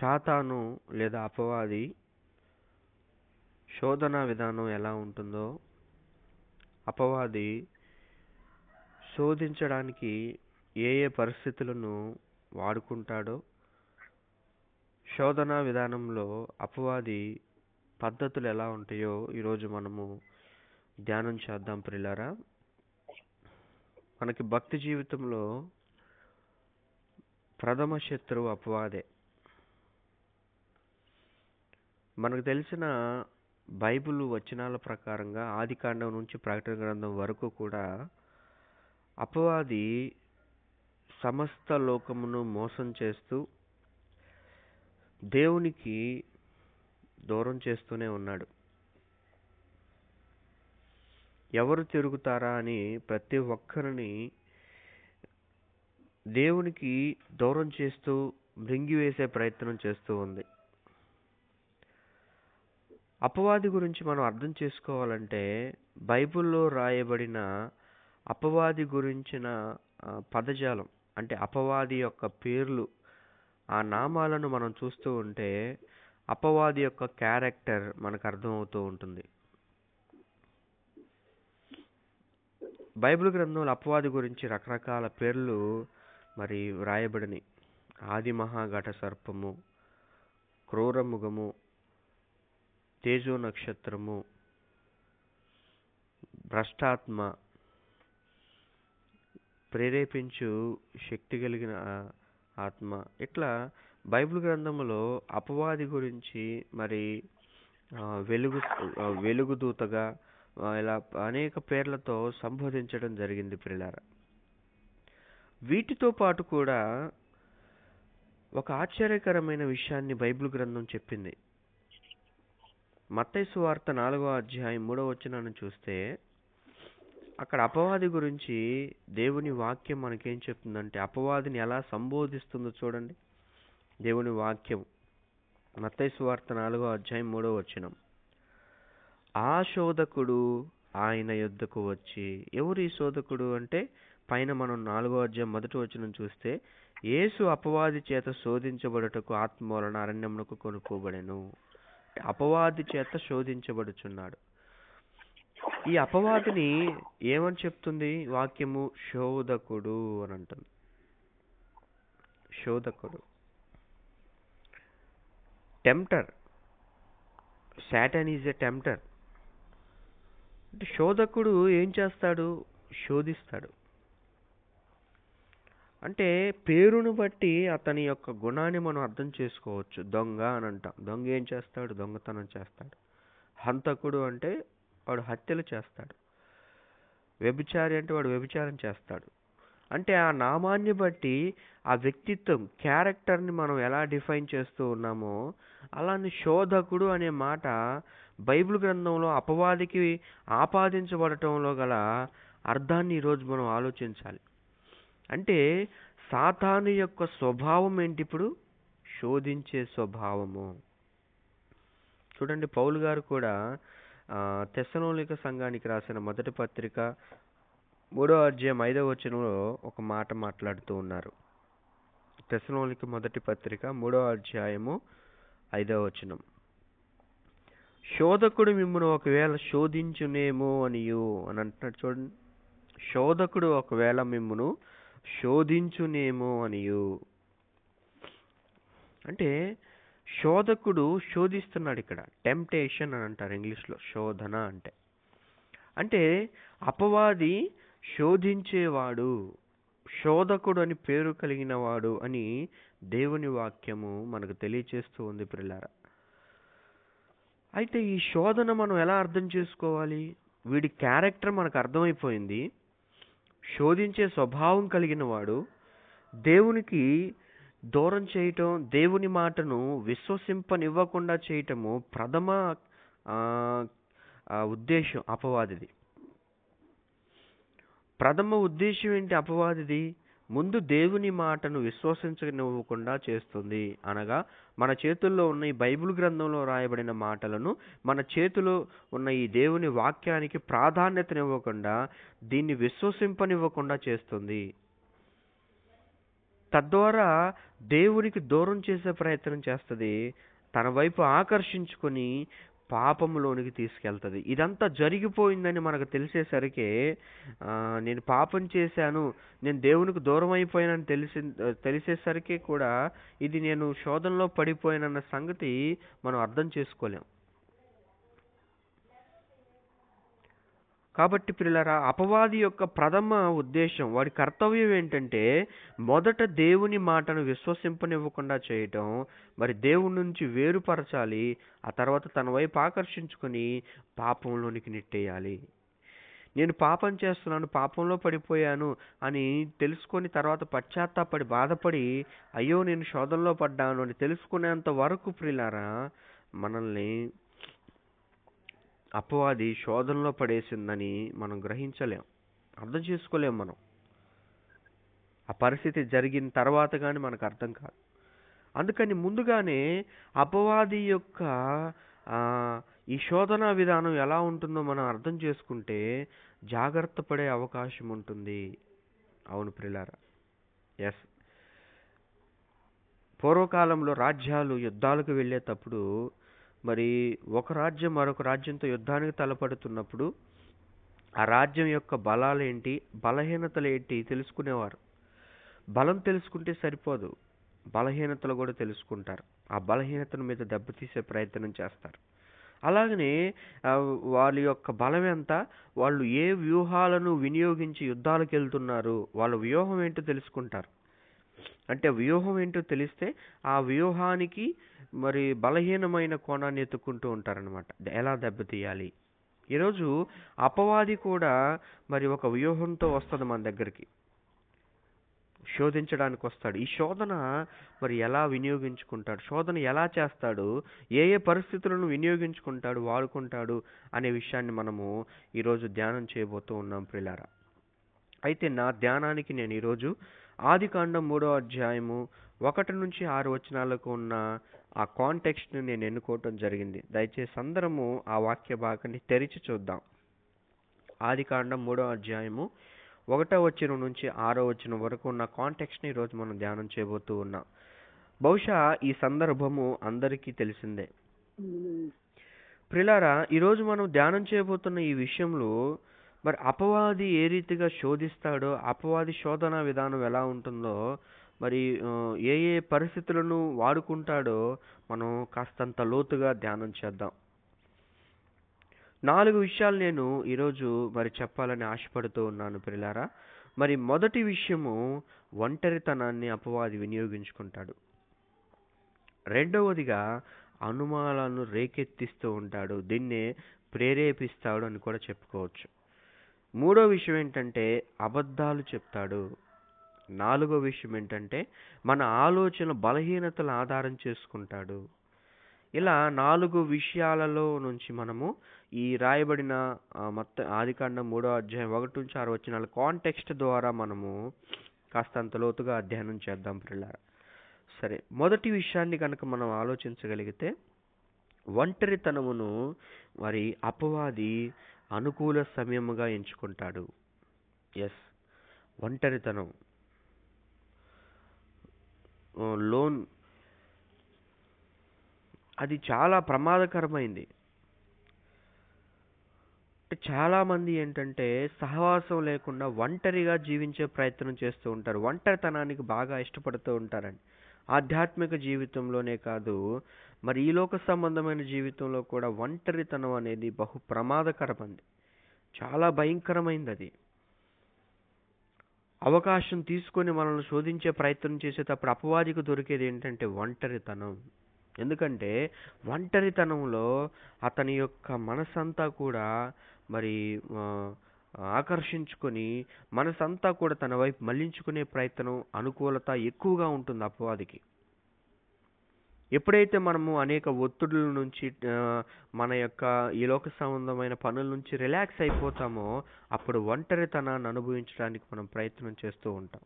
సాతాను లేదా అపవాది శోధన విధానం ఎలా ఉంటుందో, అపవాది శోధించడానికి ఏ ఏ పరిస్థితులను వాడుకుంటాడో, శోధన విధానంలో అపవాది పద్ధతులు ఎలా ఉంటాయో ఈరోజు మనము ధ్యానం చేద్దాం ప్రియులారా. మనకి భక్తి జీవితంలో ప్రథమ శత్రువు అపవాదే. మనకు తెలిసిన బైబిల్ వచనాల ప్రకారంగా ఆదికాండం నుంచి ప్రకటన గ్రంథం వరకు కూడా అపవాది సమస్త లోకమును మోసం చేస్తూ దేవునికి దూరం చేస్తూనే ఉన్నాడు. ఎవరు తిరుగుతారా అని ప్రతి ఒక్కరిని దేవునికి దూరం చేస్తూ మృంగివేసే ప్రయత్నం చేస్తూ ఉంది. అపవాది గురించి మనం అర్థం చేసుకోవాలంటే బైబిల్లో రాయబడిన అపవాది గురించిన పదజాలం, అంటే అపవాది యొక్క పేర్లు, ఆ నామాలను మనం చూస్తూ ఉంటే అపవాది యొక్క క్యారెక్టర్ మనకు అర్థమవుతూ ఉంటుంది. బైబిల్ గ్రంథంలో అపవాది గురించి రకరకాల పేర్లు మరి వ్రాయబడినాయి. ఆది మహాఘట సర్పము, క్రూరముఖము, తేజో నక్షత్రము, భ్రష్టాత్మ, ప్రేరేపించు శక్తి కలిగిన ఆత్మ, ఇట్లా బైబిల్ గ్రంథంలో అపవాది గురించి మరి వెలుగుదూతగా ఇలా అనేక పేర్లతో సంబోధించడం జరిగింది ప్రియులారా. వీటితో పాటు కూడా ఒక ఆశ్చర్యకరమైన విషయాన్ని బైబిల్ గ్రంథం చెప్పింది. మత్తయి సువార్త 4వ అధ్యాయం 3వ వచనాన్ని చూస్తే అక్కడ అపవాది గురించి దేవుని వాక్యం మనకేం చెప్తుందంటే, అపవాదిని ఎలా సంబోధిస్తుందో చూడండి. దేవుని వాక్యం మత్తయి సువార్త 4వ అధ్యాయం 3వ వచనం. ఆ శోధకుడు ఆయన యొద్దకు వచ్చి, ఎవరు ఈ శోధకుడు అంటే పైన మనం 4వ అధ్యాయం 1వ వచనం చూస్తే, యేసు అపవాది చేత శోధించబడుటకు ఆత్మ వలన అరణ్యమునకు కొనుక్కోబడెను. అపవాది చేత శోధించబడుచున్నాడు. ఈ అపవాదిని ఏమని చెప్తుంది వాక్యము? శోధకుడు అని అంటుంది. శోధకుడు, tempter. Satan is a tempter. అంటే శోధకుడు ఏం చేస్తాడు? శోధిస్తాడు. అంటే పేరును బట్టి అతని యొక్క గుణాన్ని మనం అర్థం చేసుకోవచ్చు. దొంగ అని అంటాం. దొంగ ఏం చేస్తాడు? దొంగతనం చేస్తాడు. హంతకుడు అంటే వాడు హత్యలు చేస్తాడు. వ్యభిచారి అంటే వాడు వ్యభిచారం చేస్తాడు. అంటే ఆ నామాన్ని బట్టి ఆ వ్యక్తిత్వం, క్యారెక్టర్ని మనం ఎలా డిఫైన్ చేస్తూ ఉన్నామో అలానే శోధకుడు అనే మాట బైబిల్ గ్రంథంలో అపవాదికి ఆపాదించబడటంలో గల అర్థాన్ని ఈరోజు మనం ఆలోచించాలి. అంటే సాతాను యొక్క స్వభావం ఏంటి? ఇప్పుడు శోధించే స్వభావము. చూడండి, పౌలు గారు కూడా తెస్సలోనిక సంఘానికి రాసిన మొదటి పత్రిక 3వ అధ్యాయం 5వ వచనంలో ఒక మాట మాట్లాడుతూ ఉన్నారు. తెస్సలోనిక మొదటి పత్రిక 3వ అధ్యాయము 5వ వచనం. శోధకుడు మిమ్మును ఒకవేళ శోధించునేమో అనియు అని అంటున్నాడు. చూడండి, శోధకుడు ఒకవేళ మిమ్మును శోధించునేమో అనియు. అంటే శోధకుడు శోధిస్తున్నాడు. ఇక్కడ టెంప్టేషన్ అని అంటారు ఇంగ్లీష్లో, శోధన అంటే. అంటే అపవాది శోధించేవాడు, శోధకుడు అని పేరు కలిగిన వాడు అని దేవుని వాక్యము మనకు తెలియచేస్తూ ఉంది ప్రియులారా. అయితే ఈ శోధన మనం ఎలా అర్థం చేసుకోవాలి? వీడి క్యారెక్టర్ మనకు అర్థమైపోయింది. శోధించే స్వభావం కలిగిన వాడు, దేవునికి దూరం చేయటం, దేవుని మాటను విశ్వసింపనివ్వకుండా చేయటము ప్రథమ ఉద్దేశం అపవాదిది. ప్రథమ ఉద్దేశం ఏంటి అపవాదిది? ముందు దేవుని మాటను విశ్వసించనివ్వకుండా చేస్తుంది. అనగా మన చేతుల్లో ఉన్న ఈ బైబిల్ గ్రంథంలో రాయబడిన మాటలను, మన చేతిలో ఉన్న ఈ దేవుని వాక్యానికి ప్రాధాన్యతనివ్వకుండా, దీన్ని విశ్వసింపనివ్వకుండా చేస్తుంది. తద్వారా దేవునికి దూరం చేసే ప్రయత్నం చేస్తుంది, తన వైపు ఆకర్షించుకొని పాపంలోనికి తీసుకెళ్తుంది. ఇదంతా జరిగిపోయిందని మనకు తెలిసేసరికి నేను పాపం చేశాను, నేను దేవునికి దూరం అయిపోయానని తెలిసేసరికి కూడా ఇది నేను శోధనలో పడిపోయానన్న సంగతి మనం అర్థం చేసుకోలేం. కాబట్టి ప్రియులారా, అపవాది యొక్క ప్రథమ ఉద్దేశం, వాడి కర్తవ్యం ఏంటంటే మొదట దేవుని మాటను విశ్వసింపనివ్వకుండా చేయటం, మరి దేవుని నుంచి వేరుపరచాలి, ఆ తర్వాత తన వైపు ఆకర్షించుకొని పాపంలోనికి నెట్టేయాలి. నేను పాపం చేస్తున్నాను, పాపంలో పడిపోయాను అని తెలుసుకొని తర్వాత పశ్చాత్తాపడి బాధపడి అయ్యో నేను శోధనలో పడ్డాను అని తెలుసుకునేంత వరకు ప్రియులారా మనల్ని అపవాది శోధనలో పడేసిందని మనం గ్రహించలేం, అర్థం చేసుకోలేం. మనం ఆ పరిస్థితి జరిగిన తర్వాత కానీ మనకు అర్థం కాదు. అందుకని ముందుగానే అపవాది యొక్క ఈ శోధన విధానం ఎలా ఉంటుందో మనం అర్థం చేసుకుంటే జాగ్రత్త పడే అవకాశం ఉంటుంది. అవును ప్రియులారా, ఎస్. పూర్వకాలంలో రాజ్యాలు యుద్ధాలకు వెళ్ళేటప్పుడు మరి ఒక రాజ్యం మరొక రాజ్యంతో యుద్ధానికి తలపడుతున్నప్పుడు ఆ రాజ్యం యొక్క బలాలేంటి, బలహీనతలు ఏంటి తెలుసుకునేవారు. బలం తెలుసుకుంటే సరిపోదు, బలహీనతలు కూడా తెలుసుకుంటారు. ఆ బలహీనతను మీద దెబ్బతీసే ప్రయత్నం చేస్తారు. అలాగనే వాళ్ళ యొక్క బలం ఎంత, వాళ్ళు ఏ వ్యూహాలను వినియోగించి యుద్ధాలకు వెళ్తున్నారు, వాళ్ళ వ్యూహం ఏంటో తెలుసుకుంటారు. అంటే వ్యూహం ఏంటో తెలిస్తే ఆ వ్యూహానికి మరి బలహీనమైన కోణాన్ని ఎత్తుకుంటూ ఉంటారనమాట, ఎలా దెబ్బతీయాలి. ఈరోజు అపవాది కూడా మరి ఒక వ్యూహంతో వస్తుంది మన దగ్గరికి, శోధించడానికి వస్తాడు. ఈ శోధన మరి ఎలా వినియోగించుకుంటాడు, శోధన ఎలా చేస్తాడు, ఏ ఏ పరిస్థితులను వినియోగించుకుంటాడు, వాడుకుంటాడు అనే విషయాన్ని మనము ఈరోజు ధ్యానం చేయబోతూ ఉన్నాం ప్రియులారా. అయితే నా ధ్యానానికి నేను ఈరోజు ఆదికాండం 3వ అధ్యాయము 1 నుంచి 6 వచనాలకు ఉన్న ఆ కాంటెక్స్ట్ని నేను ఎన్నుకోవటం జరిగింది. దయచేసి అందరము ఆ వాక్య భాగాన్ని తెరిచి చూద్దాం. ఆదికాండం 3వ అధ్యాయము 1వ వచనం నుంచి 6వ వచనం వరకు ఉన్న కాంటెక్స్ట్ని ఈరోజు మనం ధ్యానం చేయబోతూ ఉన్నాం. బహుశా ఈ సందర్భము అందరికీ తెలిసిందే. ప్రియులారా, ఈరోజు మనం ధ్యానం చేయబోతున్న ఈ విషయంలో మరి అపవాది ఏ రీతిగా శోధిస్తాడో, అపవాది శోధన విధానం ఎలా ఉంటుందో, మరి ఏ ఏ పరిస్థితులను వాడుకుంటాడో మనం కాస్తంత లోతుగా ధ్యానం చేద్దాం. 4 విషయాలు నేను ఈరోజు మరి చెప్పాలని ఆశపడుతూ ఉన్నాను ప్రియులారా. మరి మొదటి విషయము, ఒంటరితనాన్ని అపవాది వినియోగించుకుంటాడు. రెండవదిగా అనుమానాలను రేకెత్తిస్తూ ఉంటాడు, దీన్నే ప్రేరేపిస్తాడు అని కూడా చెప్పుకోవచ్చు. మూడో విషయం ఏంటంటే అబద్ధాలు చెప్తాడు. నాలుగో విషయం ఏంటంటే మన ఆలోచన బలహీనతలు ఆధారం చేసుకుంటాడు. ఇలా 4 విషయాలలో నుంచి మనము ఈ రాయబడిన మొత్తం ఆదికాండం 3వ అధ్యాయం 1 నుంచి 6 వచనాల కాంటెక్స్ట్ ద్వారా మనము కాస్తంత లోతుగా అధ్యయనం చేద్దాం ప్రియులారా. సరే, మొదటి విషయాన్ని కనుక మనం ఆలోచించగలిగితే, ఒంటరితనమును మరి అపవాది అనుకూల సమయముగా ఎంచుకుంటాడు. ఎస్, ఒంటరితనం, లోన్, అది చాలా ప్రమాదకరమైంది. చాలామంది ఏంటంటే సహవాసం లేకుండా ఒంటరిగా జీవించే ప్రయత్నం చేస్తూ ఉంటారు, ఒంటరితనానికి బాగా ఇష్టపడుతూ ఉంటారండి. ఆధ్యాత్మిక జీవితంలోనే కాదు, మరి ఈ లోక సంబంధమైన జీవితంలో కూడా ఒంటరితనం అనేది బహు ప్రమాదకరమైంది, చాలా భయంకరమైంది. అది అవకాశం తీసుకొని మనల్ని శోధించే ప్రయత్నం చేసేటప్పుడు అపవాదికి దొరికేది ఏంటంటే ఒంటరితనం. ఎందుకంటే ఒంటరితనంలో అతని యొక్క మనసంతా కూడా మరి ఆకర్షించుకొని మనసంతా కూడా తన వైపు మళ్లించుకునే ప్రయత్నం, అనుకూలత ఎక్కువగా ఉంటుంది అపవాదికి. ఎప్పుడైతే మనము అనేక ఒత్తిడుల నుంచి, మన యొక్క ఈ లోక సంబంధమైన పనుల నుంచి రిలాక్స్ అయిపోతామో అప్పుడు ఒంటరితనాన్ని అనుభవించడానికి మనం ప్రయత్నం చేస్తూ ఉంటాం.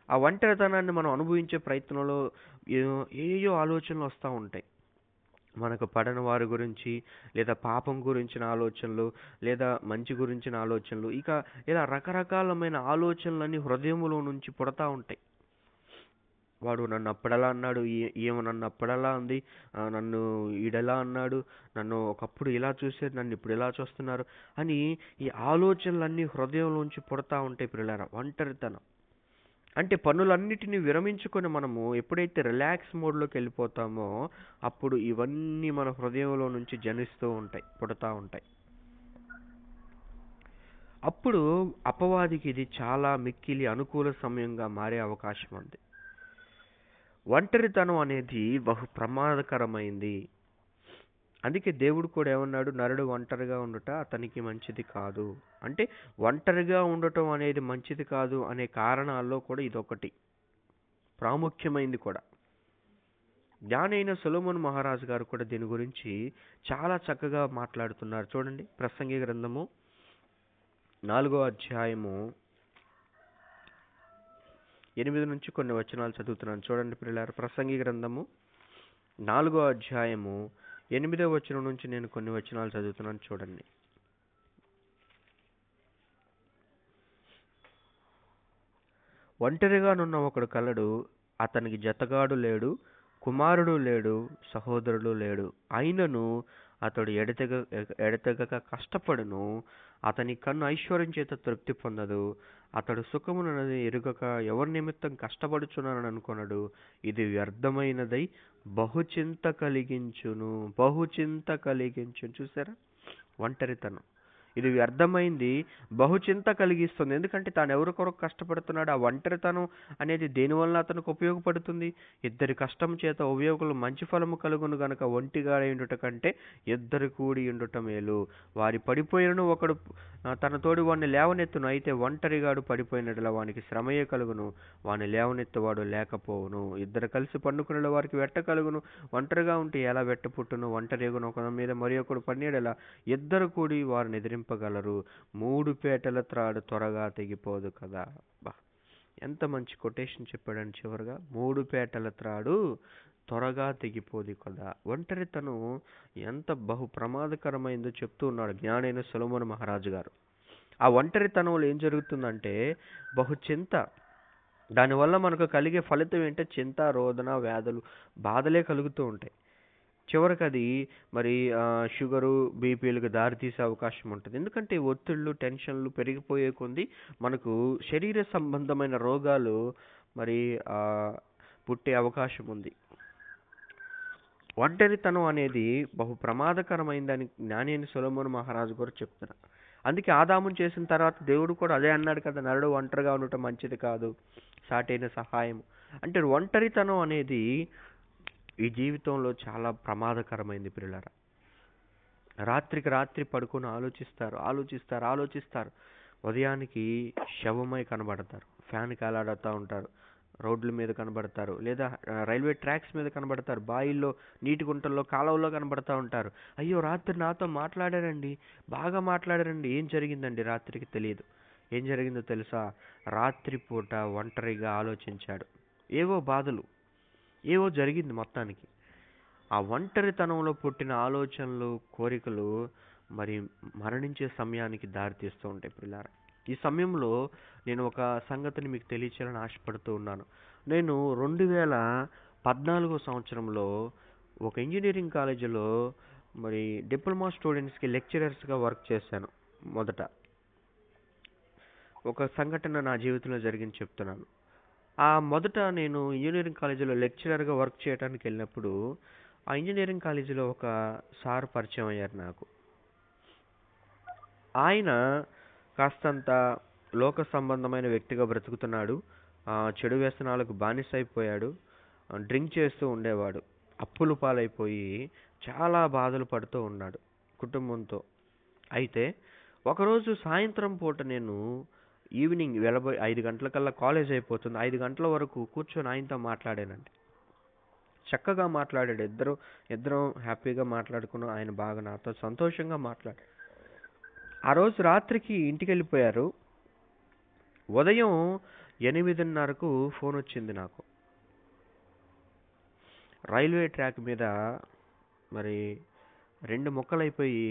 ఆ ఒంటరితనాన్ని మనం అనుభవించే ప్రయత్నంలో ఏయో ఆలోచనలు వస్తూ ఉంటాయి. మనకు పడని వారి గురించి, లేదా పాపం గురించిన ఆలోచనలు, లేదా మంచి గురించిన ఆలోచనలు, ఇక ఇలా రకరకాలమైన ఆలోచనలన్నీ హృదయంలో నుంచి పుడతా ఉంటాయి. వాడు నన్ను అప్పుడలా అన్నాడు, ఈమె నన్ను అప్పుడలా అంది, నన్ను ఈడెలా అన్నాడు, నన్ను ఒకప్పుడు ఇలా చూసారు, నన్ను ఇప్పుడు ఇలా చూస్తున్నారు అని ఈ ఆలోచనలన్నీ హృదయంలోంచి పుడతా ఉంటాయి పిల్లలారా. ఒంటరితనం అంటే పనులన్నిటిని విరమించుకొని మనము ఎప్పుడైతే రిలాక్స్ మోడ్లోకి వెళ్ళిపోతామో అప్పుడు ఇవన్నీ మన హృదయంలో నుంచి జనిస్తూ ఉంటాయి, పుడతా ఉంటాయి. అప్పుడు అపవాదికి ఇది చాలా మిక్కిలి అనుకూల సమయంగా మారే అవకాశం ఉంది. ఒంటరితనం అనేది బహు ప్రమాదకరమైంది. అందుకే దేవుడు కూడా ఏమన్నాడు, నరుడు ఒంటరిగా ఉండుట అతనికి మంచిది కాదు. అంటే ఒంటరిగా ఉండటం అనేది మంచిది కాదు అనే కారణాల్లో కూడా ఇదొకటి ప్రాముఖ్యమైంది కూడా. జ్ఞానైన సొలొమోను మహారాజు గారు కూడా దీని గురించి చాలా చక్కగా మాట్లాడుతున్నారు. చూడండి, ప్రసంగి గ్రంథము 4వ అధ్యాయము 8 నుంచి కొన్ని వచనాలు చదువుతున్నాను. చూడండి పిల్లలారా, ప్రసంగి గ్రంథము 4వ అధ్యాయము 8వ వచనం నుంచి నేను కొన్ని వచనాలు చదువుతున్నాను. చూడండి. ఒంటరిగానున్న ఒకడు కలడు, అతనికి జతగాడు లేడు, కుమారుడు లేడు, సహోదరుడు లేడు. అయినను అతడు ఎడతెగక కష్టపడును, అతని కన్ను ఐశ్వర్యం చేత తృప్తి పొందదు. అతడు సుఖమునది ఎరుగక ఎవరి నిమిత్తం కష్టపడుచున్నానని అనుకొనడు. ఇది వ్యర్థమైనదై బహుచింత కలిగించును. చూసారా, ఒంటరితనం ఇది వ్యర్థమైంది, బహుచింత కలిగిస్తుంది. ఎందుకంటే తాను ఎవరి కొరకు కష్టపడుతున్నాడు, ఆ ఒంటరితనం అనేది దేనివల్ల అతనికి ఉపయోగపడుతుంది? ఇద్దరి కష్టం చేత ఉపయోగులు మంచి ఫలము కలుగును గనక ఒంటిగా ఉండుట కంటే ఇద్దరు కూడి ఉండుట మేలు. వారి పడిపోయినను ఒకడు తన తోడి వాడిని లేవనెత్తును, అయితే ఒంటరిగాడు పడిపోయినట్ల వానికి శ్రమయే కలుగును, వాని లేవనెత్తువాడు లేకపోవును. ఇద్దరు కలిసి పండుకునే వారికి వెట్ట కలుగును, ఒంటరిగా ఉంటే ఎలా వెట్ట పుట్టును? ఒంటరి ఎగును ఒక మీద మరి ఒకడు పన్నీడలా ఇద్దరు కూడి వారిని ఎదిరింపగలరు. 3 పేటల త్రాడు త్వరగా తెగిపోదు కదా. బా, ఎంత మంచి కొటేషన్ చెప్పాడని చివరిగా, 3 పేటల త్రాడు త్వరగా తెగిపోదు కదా. ఒంటరితనం ఎంత బహు ప్రమాదకరమైందో చెప్తూ ఉన్నాడు జ్ఞానైన సొలొమోను మహారాజు గారు. ఆ ఒంటరితనంలో ఏం జరుగుతుందంటే బహుచింత, దానివల్ల మనకు కలిగే ఫలితం ఏంటంటే చింత, రోదన, వ్యాధులు, బాధలే కలుగుతూ ఉంటాయి. చివరికి అది మరి షుగరు, బీపీలకు దారితీసే అవకాశం ఉంటుంది. ఎందుకంటే ఒత్తిళ్ళు, టెన్షన్లు పెరిగిపోయే కొద్దీ మనకు శరీర సంబంధమైన రోగాలు మరి పుట్టే అవకాశం ఉంది. ఒంటరితనం అనేది బహు ప్రమాదకరమైందని జ్ఞాని సొలొమోను మహారాజు గారు చెప్తున్నారు. అందుకే ఆదామును చేసిన తర్వాత దేవుడు కూడా అదే అన్నాడు కదా, నరుడు ఒంటరిగా ఉండటం మంచిది కాదు, సాటైన సహాయం. అంటే ఒంటరితనం అనేది ఈ జీవితంలో చాలా ప్రమాదకరమైంది పిల్లలారా. రాత్రికి రాత్రి పడుకొని ఆలోచిస్తారు, ఉదయానికి శవమై కనబడతారు, ఫ్యాన్కి అలాడుతూ ఉంటారు, రోడ్ల మీద కనబడతారు, లేదా రైల్వే ట్రాక్స్ మీద కనబడతారు, బాయిల్లో, నీటి గుంటల్లో, కాలువల్లో కనబడతా ఉంటారు. అయ్యో రాత్రి నాతో మాట్లాడారండి, బాగా మాట్లాడారండి, ఏం జరిగిందండి రాత్రికి తెలియదు. ఏం జరిగిందో తెలుసా? రాత్రిపూట ఒంటరిగా ఆలోచించాడు, ఏవో బాధలు, ఏవో జరిగింది మొత్తానికి. ఆ ఒంటరితనంలో పుట్టిన ఆలోచనలు, కోరికలు మరి మరణించే సమయానికి దారితీస్తూ ఉంటాయి పిల్లారా. ఈ సమయంలో నేను ఒక సంగతిని మీకు తెలియచేయాలని ఆశపడుతూ ఉన్నాను. నేను 2014 సంవత్సరంలో ఒక ఇంజనీరింగ్ కాలేజీలో మరి డిప్లొమా స్టూడెంట్స్కి లెక్చరర్స్గా వర్క్ చేశాను. మొదట ఒక సంఘటన నా జీవితంలో జరిగింది చెప్తున్నాను. మొదట నేను ఇంజనీరింగ్ కాలేజీలో లెక్చరర్గా వర్క్ చేయడానికి వెళ్ళినప్పుడు ఆ ఇంజనీరింగ్ కాలేజీలో ఒక సార్ పరిచయం అయ్యారు నాకు. ఆయన కాస్తంత లోక సంబంధమైన వ్యక్తిగా బ్రతుకుతున్నాడు, చెడు వ్యసనాలకు బానిస అయిపోయాడు, డ్రింక్ చేస్తూ ఉండేవాడు, అప్పులు పాలైపోయి చాలా బాధలు పడుతూ ఉన్నాడు కుటుంబంతో. అయితే ఒకరోజు సాయంత్రం పూట నేను ఈవినింగ్ 5 గంటలకల్లా కాలేజ్ అయిపోతుంది, 5 గంటల వరకు కూర్చొని ఆయనతో మాట్లాడానండి. చక్కగా మాట్లాడాడు, ఇద్దరం హ్యాపీగా మాట్లాడుకున్నాం. ఆయన బాగా నాతో సంతోషంగా మాట్లాడాడు. ఆ రోజు రాత్రికి ఇంటికి వెళ్ళిపోయారు. ఉదయం 8:30కు ఫోన్ వచ్చింది నాకు. రైల్వే ట్రాక్ మీద మరి 2 ముక్కలైపోయి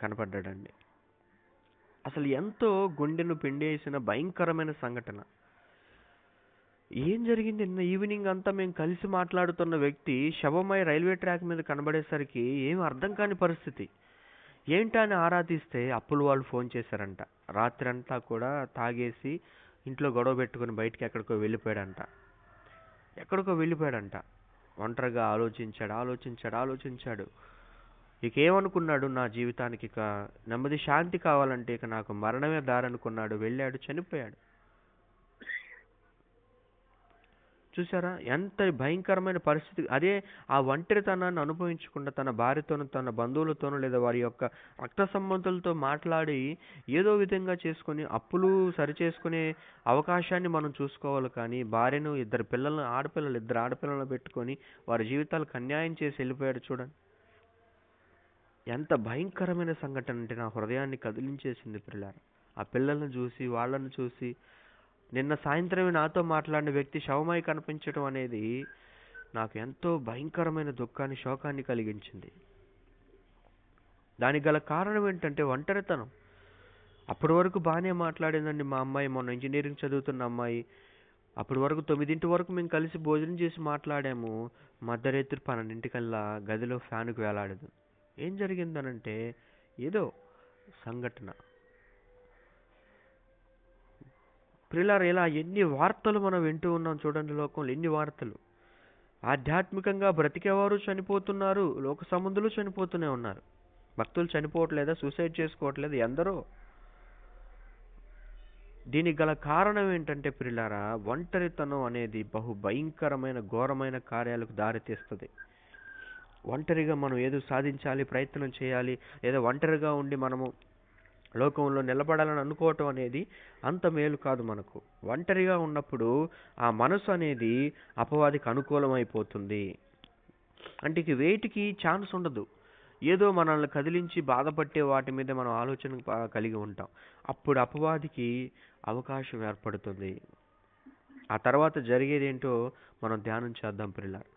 కనపడ్డాడండి. అసలు ఎంతో గుండెను పిండేసిన భయంకరమైన సంఘటన. ఏం జరిగింది? నిన్న ఈవినింగ్ అంతా మేము కలిసి మాట్లాడుతున్న వ్యక్తి శవమై రైల్వే ట్రాక్ మీద కనబడేసరికి ఏం అర్థం కాని పరిస్థితి. ఏంటా అని ఆరా తీస్తే అప్పుల వాళ్ళు ఫోన్ చేశారంట. రాత్రంతా కూడా తాగేసి ఇంట్లో గొడవ పెట్టుకుని బయటికి ఎక్కడికో వెళ్ళిపోయాడంట. ఒంటరిగా ఆలోచించాడు. ఇక ఏమనుకున్నాడు, నా జీవితానికి ఇక నెమ్మది శాంతి కావాలంటే ఇక నాకు మరణమే దారనుకున్నాడు. వెళ్ళాడు, చనిపోయాడు. చూసారా ఎంత భయంకరమైన పరిస్థితి. అదే ఆ ఒంటరితనాన్ని అనుభవించకుండా తన భార్యతోనూ తన బంధువులతోనూ లేదా వారి యొక్క రక్త సంబంధులతో మాట్లాడి ఏదో విధంగా చేసుకొని అప్పులు సరిచేసుకునే అవకాశాన్ని మనం చూసుకోవాలి. కానీ భార్యను ఇద్దరు ఆడపిల్లలను పెట్టుకొని వారి జీవితాలకు అన్యాయం చేసి వెళ్ళిపోయాడు. చూడండి ఎంత భయంకరమైన సంఘటన అంటే నా హృదయాన్ని కదిలించేసింది పిల్లారా. ఆ పిల్లలను చూసి వాళ్ళను చూసి నిన్న సాయంత్రమే నాతో మాట్లాడిన వ్యక్తి శవమై కనిపించడం అనేది నాకు ఎంతో భయంకరమైన దుఃఖాన్ని, శోకాన్ని కలిగించింది. దానికి గల కారణం ఏంటంటే ఒంటరితనం. అప్పటి వరకు బాగానే మాట్లాడిందండి మా అమ్మాయి, మొన్న ఇంజనీరింగ్ చదువుతున్న అమ్మాయి. అప్పటి వరకు 9 వరకు మేము కలిసి భోజనం చేసి మాట్లాడాము. మధ్యరాత్రి 12 గదిలో ఫ్యాన్కు వేలాడదు. ఏం జరిగిందనంటే ఏదో సంఘటన. ప్రియులారా, ఇలా ఎన్ని వార్తలు మనం వింటూ ఉన్నాం చూడండి. లోకంలో ఎన్ని వార్తలు. ఆధ్యాత్మికంగా బ్రతికేవారు చనిపోతున్నారు, లోక సంబంధులు చనిపోతూనే ఉన్నారు. భక్తులు చనిపోవట్లేదా? సూసైడ్ చేసుకోవట్లేదు ఎందరో. దీనికి గల కారణం ఏంటంటే ప్రియులారా, ఒంటరితనం అనేది బహు భయంకరమైన ఘోరమైన కార్యాలకు దారితీస్తుంది. ఒంటరిగా మనం ఏదో సాధించాలి, ప్రయత్నం చేయాలి, లేదా ఒంటరిగా ఉండి మనము లోకంలో నిలబడాలని అనుకోవటం అనేది అంత మేలు కాదు మనకు. ఒంటరిగా ఉన్నప్పుడు ఆ మనసు అనేది అపవాదికి అనుకూలమైపోతుంది. అంటే ఇక వేటికి ఛాన్స్ ఉండదు. ఏదో మనల్ని కదిలించి బాధపట్టే వాటి మీద మనం ఆలోచన కలిగి ఉంటాం. అప్పుడు అపవాదికి అవకాశం ఏర్పడుతుంది. ఆ తర్వాత జరిగేది ఏంటో మనం ధ్యానం చేద్దాం ప్రియులారా.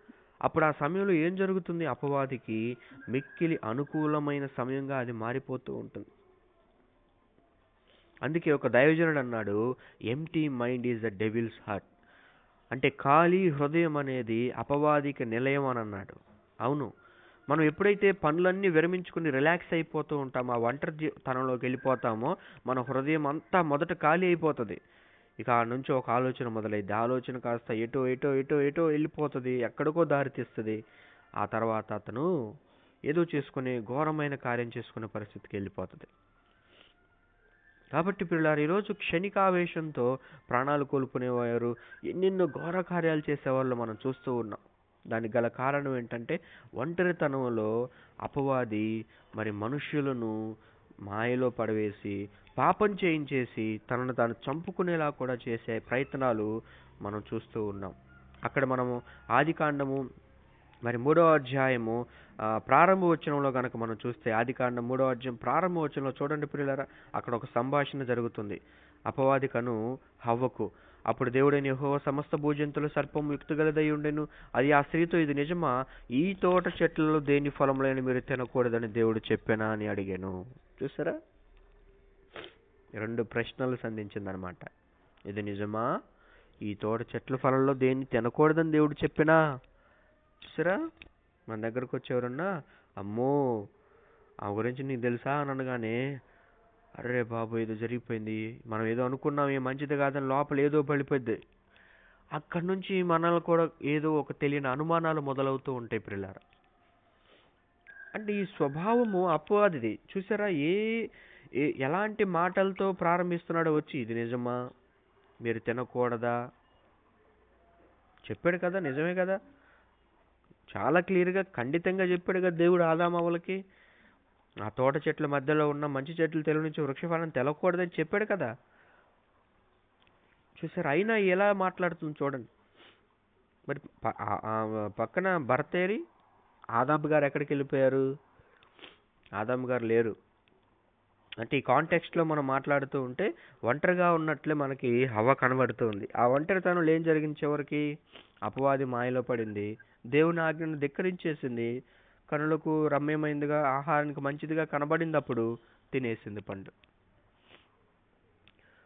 అప్పుడు ఆ సమయంలో ఏం జరుగుతుంది? అపవాదికి మిక్కిలి అనుకూలమైన సమయంగా అది మారిపోతూ ఉంటుంది. అందుకే ఒక దైవజనుడు అన్నాడు, empty mind is the devil's heart. అంటే ఖాళీ హృదయం అనేది అపవాదికి నిలయం అని అన్నాడు. అవును, మనం ఎప్పుడైతే పనులన్నీ విరమించుకుని రిలాక్స్ అయిపోతూ ఉంటామో, ఆ ఒంటరి తనంలోకి వెళ్ళిపోతామో, మన హృదయం అంతా మొదట ఖాళీ అయిపోతుంది. ఇక ఆ నుంచి ఒక ఆలోచన మొదలైద్ది. ఆలోచన కాస్త ఎటో వెళ్ళిపోతుంది, ఎక్కడికో దారితీస్తుంది. ఆ తర్వాత అతను ఏదో చేసుకునే ఘోరమైన కార్యం చేసుకునే పరిస్థితికి వెళ్ళిపోతుంది. కాబట్టి పిల్లలు ఈరోజు క్షణికావేశంతో ప్రాణాలు కోల్పోనేవారు, ఎన్నెన్నో ఘోర కార్యాలు చేసేవాళ్ళు మనం చూస్తూ ఉన్నాం. దానికి గల కారణం ఏంటంటే ఒంటరితనంలో అపవాది మరి మనుష్యులను మాయలో పడవేసి పాపం చేయించేసి తనను తాను చంపుకునేలా కూడా చేసే ప్రయత్నాలు మనం చూస్తూ ఉన్నాం. అక్కడ మనము ఆదికాండము మరి 3వ అధ్యాయము ప్రారంభ వచనంలో కనుక మనం చూస్తే, ఆదికాండం 3వ అధ్యాయం ప్రారంభ వచనంలో చూడండి ప్రియులారా, అక్కడ ఒక సంభాషణ జరుగుతుంది అపవాదికను హవ్వకు. అప్పుడు దేవుడైన యెహోవా సమస్త భూజంతువుల సర్పము యుక్తిగలదై ఉండెను. అది ఆ స్త్రీతో, ఇది నిజమా? ఈ తోట చెట్లలో దేని ఫలములైన మీరు తినకూడదని దేవుడు చెప్పానా అని అడిగాను. చూసారా, 2 ప్రశ్నలు సంధించిందనమాట. ఇది నిజమా? ఈ తోట చెట్ల ఫలంలో దేన్ని తినకూడదని దేవుడు చెప్పినా? చూసారా, మన దగ్గరకు వచ్చేవరన్నా అమ్మో ఆ గురించి నీకు తెలుసా అని అనగానే, అరే బాబు ఏదో జరిగిపోయింది, మనం ఏదో అనుకున్నాం, ఏ మంచిది కాదని లోపల ఏదో పడిపోద్ది. అక్కడి నుంచి మనల్ని కూడా ఏదో ఒక తెలియని అనుమానాలు మొదలవుతూ ఉంటాయి ప్రియులారా. అంటే ఈ స్వభావము అపవాదిది. చూసారా, ఎలాంటి మాటలతో ప్రారంభిస్తున్నాడో వచ్చి, ఇది నిజమా, మీరు తినకూడదా, చెప్పాడు కదా, నిజమే కదా, చాలా క్లియర్గా ఖండితంగా చెప్పాడు కదా దేవుడు ఆదామవ్వలకి. ఆ తోట చెట్ల మధ్యలో ఉన్న మంచి చెట్లు తెలివి నుంచి వృక్షఫలం తెలకూడదని చెప్పాడు కదా. చూసారు, అయినా ఎలా మాట్లాడుతుంది చూడండి. మరి పక్కన భర్తేరి ఆదాము గారు ఎక్కడికి వెళ్ళిపోయారు? ఆదాము గారు లేరు. అంటే ఈ కాంటెక్స్ట్లో మనం మాట్లాడుతూ ఉంటే ఒంటరిగా ఉన్నట్లే మనకి హవ్వ కనబడుతుంది. ఆ ఒంటరితనంలో ఏం జరిగింది? చివరికి అపవాది మాయలో పడింది, దేవుని ఆజ్ఞను ధిక్కరించేసింది, కనులకు రమ్యమైనదిగా ఆహారానికి మంచిదిగా కనబడినప్పుడు తినేసింది పండు.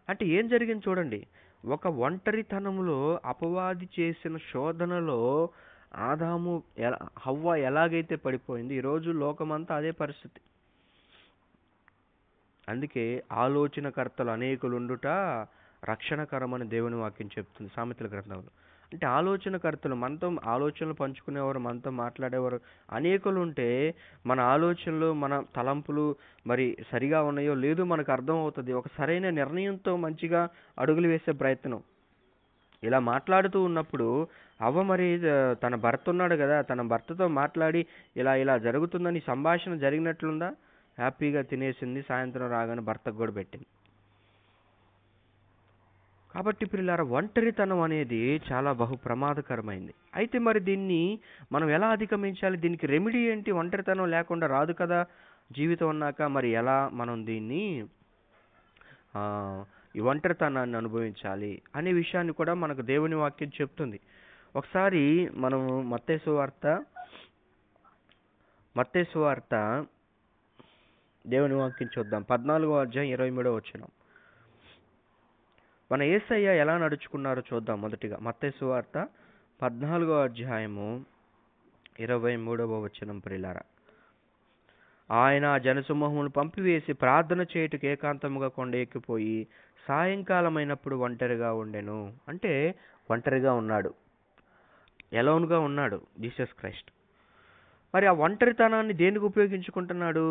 అంటే ఏం జరిగింది చూడండి, ఒక ఒంటరితనంలో అపవాది చేసిన శోధనలో ఆదాము హవ్వ ఎలాగైతే పడిపోయింది, ఈరోజు లోకమంతా అదే పరిస్థితి. అందుకే ఆలోచనకర్తలు అనేకులుండుట రక్షణకరమని దేవుని వాక్యం చెప్తుంది సామెతల గ్రంథంలో. అంటే ఆలోచనకర్తలు, మనతో ఆలోచనలు పంచుకునేవారు, మనతో మాట్లాడేవారు అనేకులు ఉంటే మన ఆలోచనలు, మన తలంపులు మరి సరిగా ఉన్నాయో లేదో మనకు అర్థం అవుతుంది. ఒక సరైన నిర్ణయంతో మంచిగా అడుగులు వేసే ప్రయత్నం. ఇలా మాట్లాడుతూ ఉన్నప్పుడు అవ్వ మరి తన భర్త ఉన్నాడు కదా, తన భర్తతో మాట్లాడి ఇలా ఇలా జరుగుతుందని సంభాషణ జరిగినట్లుందా? హ్యాపీగా తినేసింది, సాయంత్రం రాగానే భర్తకు కూడా పెట్టింది. కాబట్టి పిల్లారా, ఒంటరితనం అనేది చాలా బహు ప్రమాదకరమైంది. అయితే మరి దీన్ని మనం ఎలా అధిగమించాలి? దీనికి రెమెడీ ఏంటి? ఒంటరితనం లేకుండా రాదు కదా జీవితం అన్నాక. మరి ఎలా మనం దీన్ని ఈ ఒంటరితనాన్ని అనుభవించాలి అనే విషయాన్ని కూడా మనకు దేవుని వాక్యం చెప్తుంది. ఒకసారి మనం మత్తయి సువార్త దేవుని వాక్యం చూద్దాం. 14వ అధ్యాయం 23వ వచనం. మన యేసయ్య ఎలా నడుచుకున్నారో చూద్దాం. మొదటిగా మత్తయి సువార్త 14వ అధ్యాయము 23వ వచనం. ప్రియులారా, ఆయన జనసమూహమును పంపివేసి ప్రార్థన చేయుటకు ఏకాంతముగా కొండ ఎక్కిపోయి సాయంకాలమైనప్పుడు ఒంటరిగా ఉండెను. అంటే ఒంటరిగా ఉన్నాడు, ఎలోన్గా ఉన్నాడు జీసస్ క్రైస్ట్. మరి ఆ ఒంటరితనాన్ని దేనికి ఉపయోగించుకుంటున్నాడు?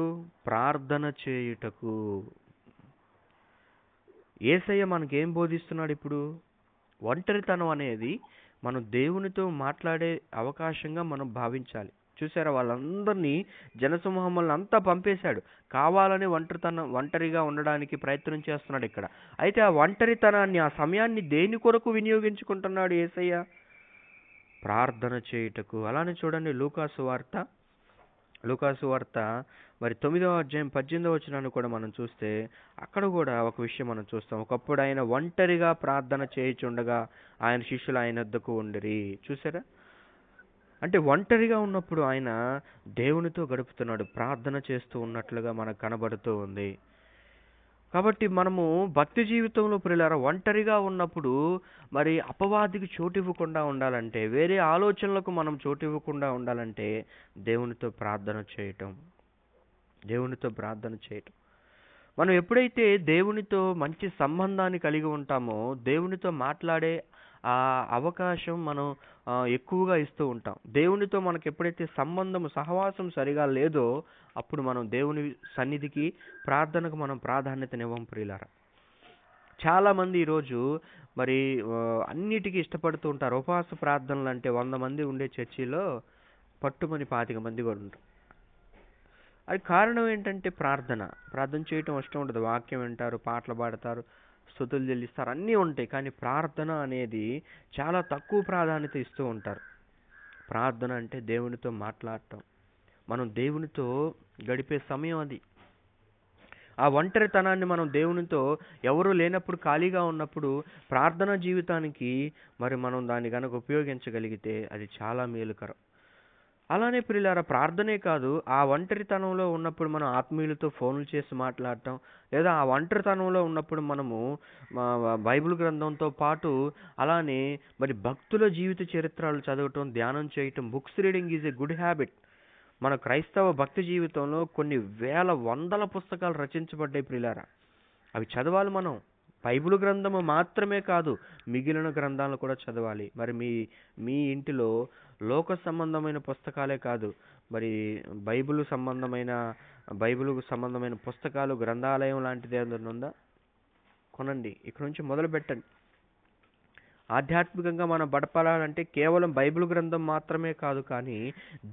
ప్రార్థన చేయుటకు. యేసయ్య మనకేం బోధిస్తున్నాడు ఇప్పుడు? ఒంటరితనం అనేది మనం దేవునితో మాట్లాడే అవకాశంగా మనం భావించాలి. చూసారా, వాళ్ళందరినీ జనసమూహములను అంతా పంపేశాడు. కావాలని ఒంటరిగా ఉండడానికి ప్రయత్నం చేస్తున్నాడు ఇక్కడ. అయితే ఆ ఒంటరితనాన్ని, ఆ సమయాన్ని దేని కొరకు వినియోగించుకుంటున్నాడు యేసయ్య? ప్రార్థన చేయుటకు. అలానే చూడండి లూకాసు వార్త మరి 9వ అధ్యాయం 18వ వచనాన్ని కూడా మనం చూస్తే అక్కడ కూడా ఒక విషయం మనం చూస్తాం. ఒకప్పుడు ఆయన ఒంటరిగా ప్రార్థన చేయుచుండగా ఆయన శిష్యులు ఆయన వద్దకు ఉండిరి. చూసారా, అంటే ఒంటరిగా ఉన్నప్పుడు ఆయన దేవునితో గడుపుతున్నాడు, ప్రార్థన చేస్తూ ఉన్నట్లుగా మనకు కనబడుతూ ఉంది. కాబట్టి మనము భక్తి జీవితంలో ప్రియులారా ఒంటరిగా ఉన్నప్పుడు మరి అపవాదికి చోటు ఇవ్వకుండా ఉండాలంటే, వేరే ఆలోచనలకు మనం చోటు ఇవ్వకుండా ఉండాలంటే దేవునితో ప్రార్థన చేయటం. మనం ఎప్పుడైతే దేవునితో మంచి సంబంధాన్ని కలిగి ఉంటామో దేవునితో మాట్లాడే ఆ అవకాశం మనం ఎక్కువగా ఇస్తూ ఉంటాం. దేవునితో మనకు ఎప్పుడైతే సహవాసం సరిగా లేదో అప్పుడు మనం దేవుని సన్నిధికి, ప్రార్థనకు మనం ప్రాధాన్యతనివ్వం ప్రియులారా. చాలామంది ఈరోజు మరి అన్నిటికీ ఇష్టపడుతూ ఉంటారు. ఉపవాస ప్రార్థనలు అంటే 100 మంది ఉండే చర్చిలో పట్టుమని 25 మంది కూడా ఉంటారు. అది కారణం ఏంటంటే ప్రార్థన చేయటం ఇష్టం ఉండదు. వాక్యం వింటారు, పాటలు పాడతారు, స్తుతులు చెల్లిస్తారు, అన్నీ ఉంటాయి. కానీ ప్రార్థన అనేది చాలా తక్కువ ప్రాధాన్యత ఇస్తూ ఉంటారు. ప్రార్థన అంటే దేవునితో మాట్లాడటం, మనం దేవునితో గడిపే సమయం అది. ఆ ఒంటరితనాన్ని మనం దేవునితో ఎవరూ లేనప్పుడు, ఖాళీగా ఉన్నప్పుడు ప్రార్థన జీవితానికి మరి మనం దాన్ని కనుక ఉపయోగించగలిగితే అది చాలా మేలుకరం. అలానే ప్రియులారా, ప్రార్థనే కాదు, ఆ ఒంటరితనంలో ఉన్నప్పుడు మనం ఆత్మీయులతో ఫోన్లు చేసి మాట్లాడటం, లేదా ఆ ఒంటరితనంలో ఉన్నప్పుడు మనము బైబిల్ గ్రంథంతో పాటు అలానే మరి భక్తుల జీవిత చరిత్రలు చదవటం, ధ్యానం చేయటం. Books reading is a good habit. మన క్రైస్తవ భక్తి జీవితంలో కొన్ని వేల వందల పుస్తకాలు రచించబడ్డాయి ప్రియులారా. అవి చదవాలి మనం. బైబిల్ గ్రంథము మాత్రమే కాదు, మిగిలిన గ్రంథాలను కూడా చదవాలి. మరి మీ ఇంటిలో లోక సంబంధమైన పుస్తకాలే కాదు, మరి బైబిల్కు సంబంధమైన పుస్తకాలు, గ్రంథాలయం లాంటిది ఏదైనా ఉందా? కొనండి, ఇక్కడ నుంచి మొదలు పెట్టండి. ఆధ్యాత్మికంగా మనం బడపడాలంటే కేవలం బైబిల్ గ్రంథం మాత్రమే కాదు, కానీ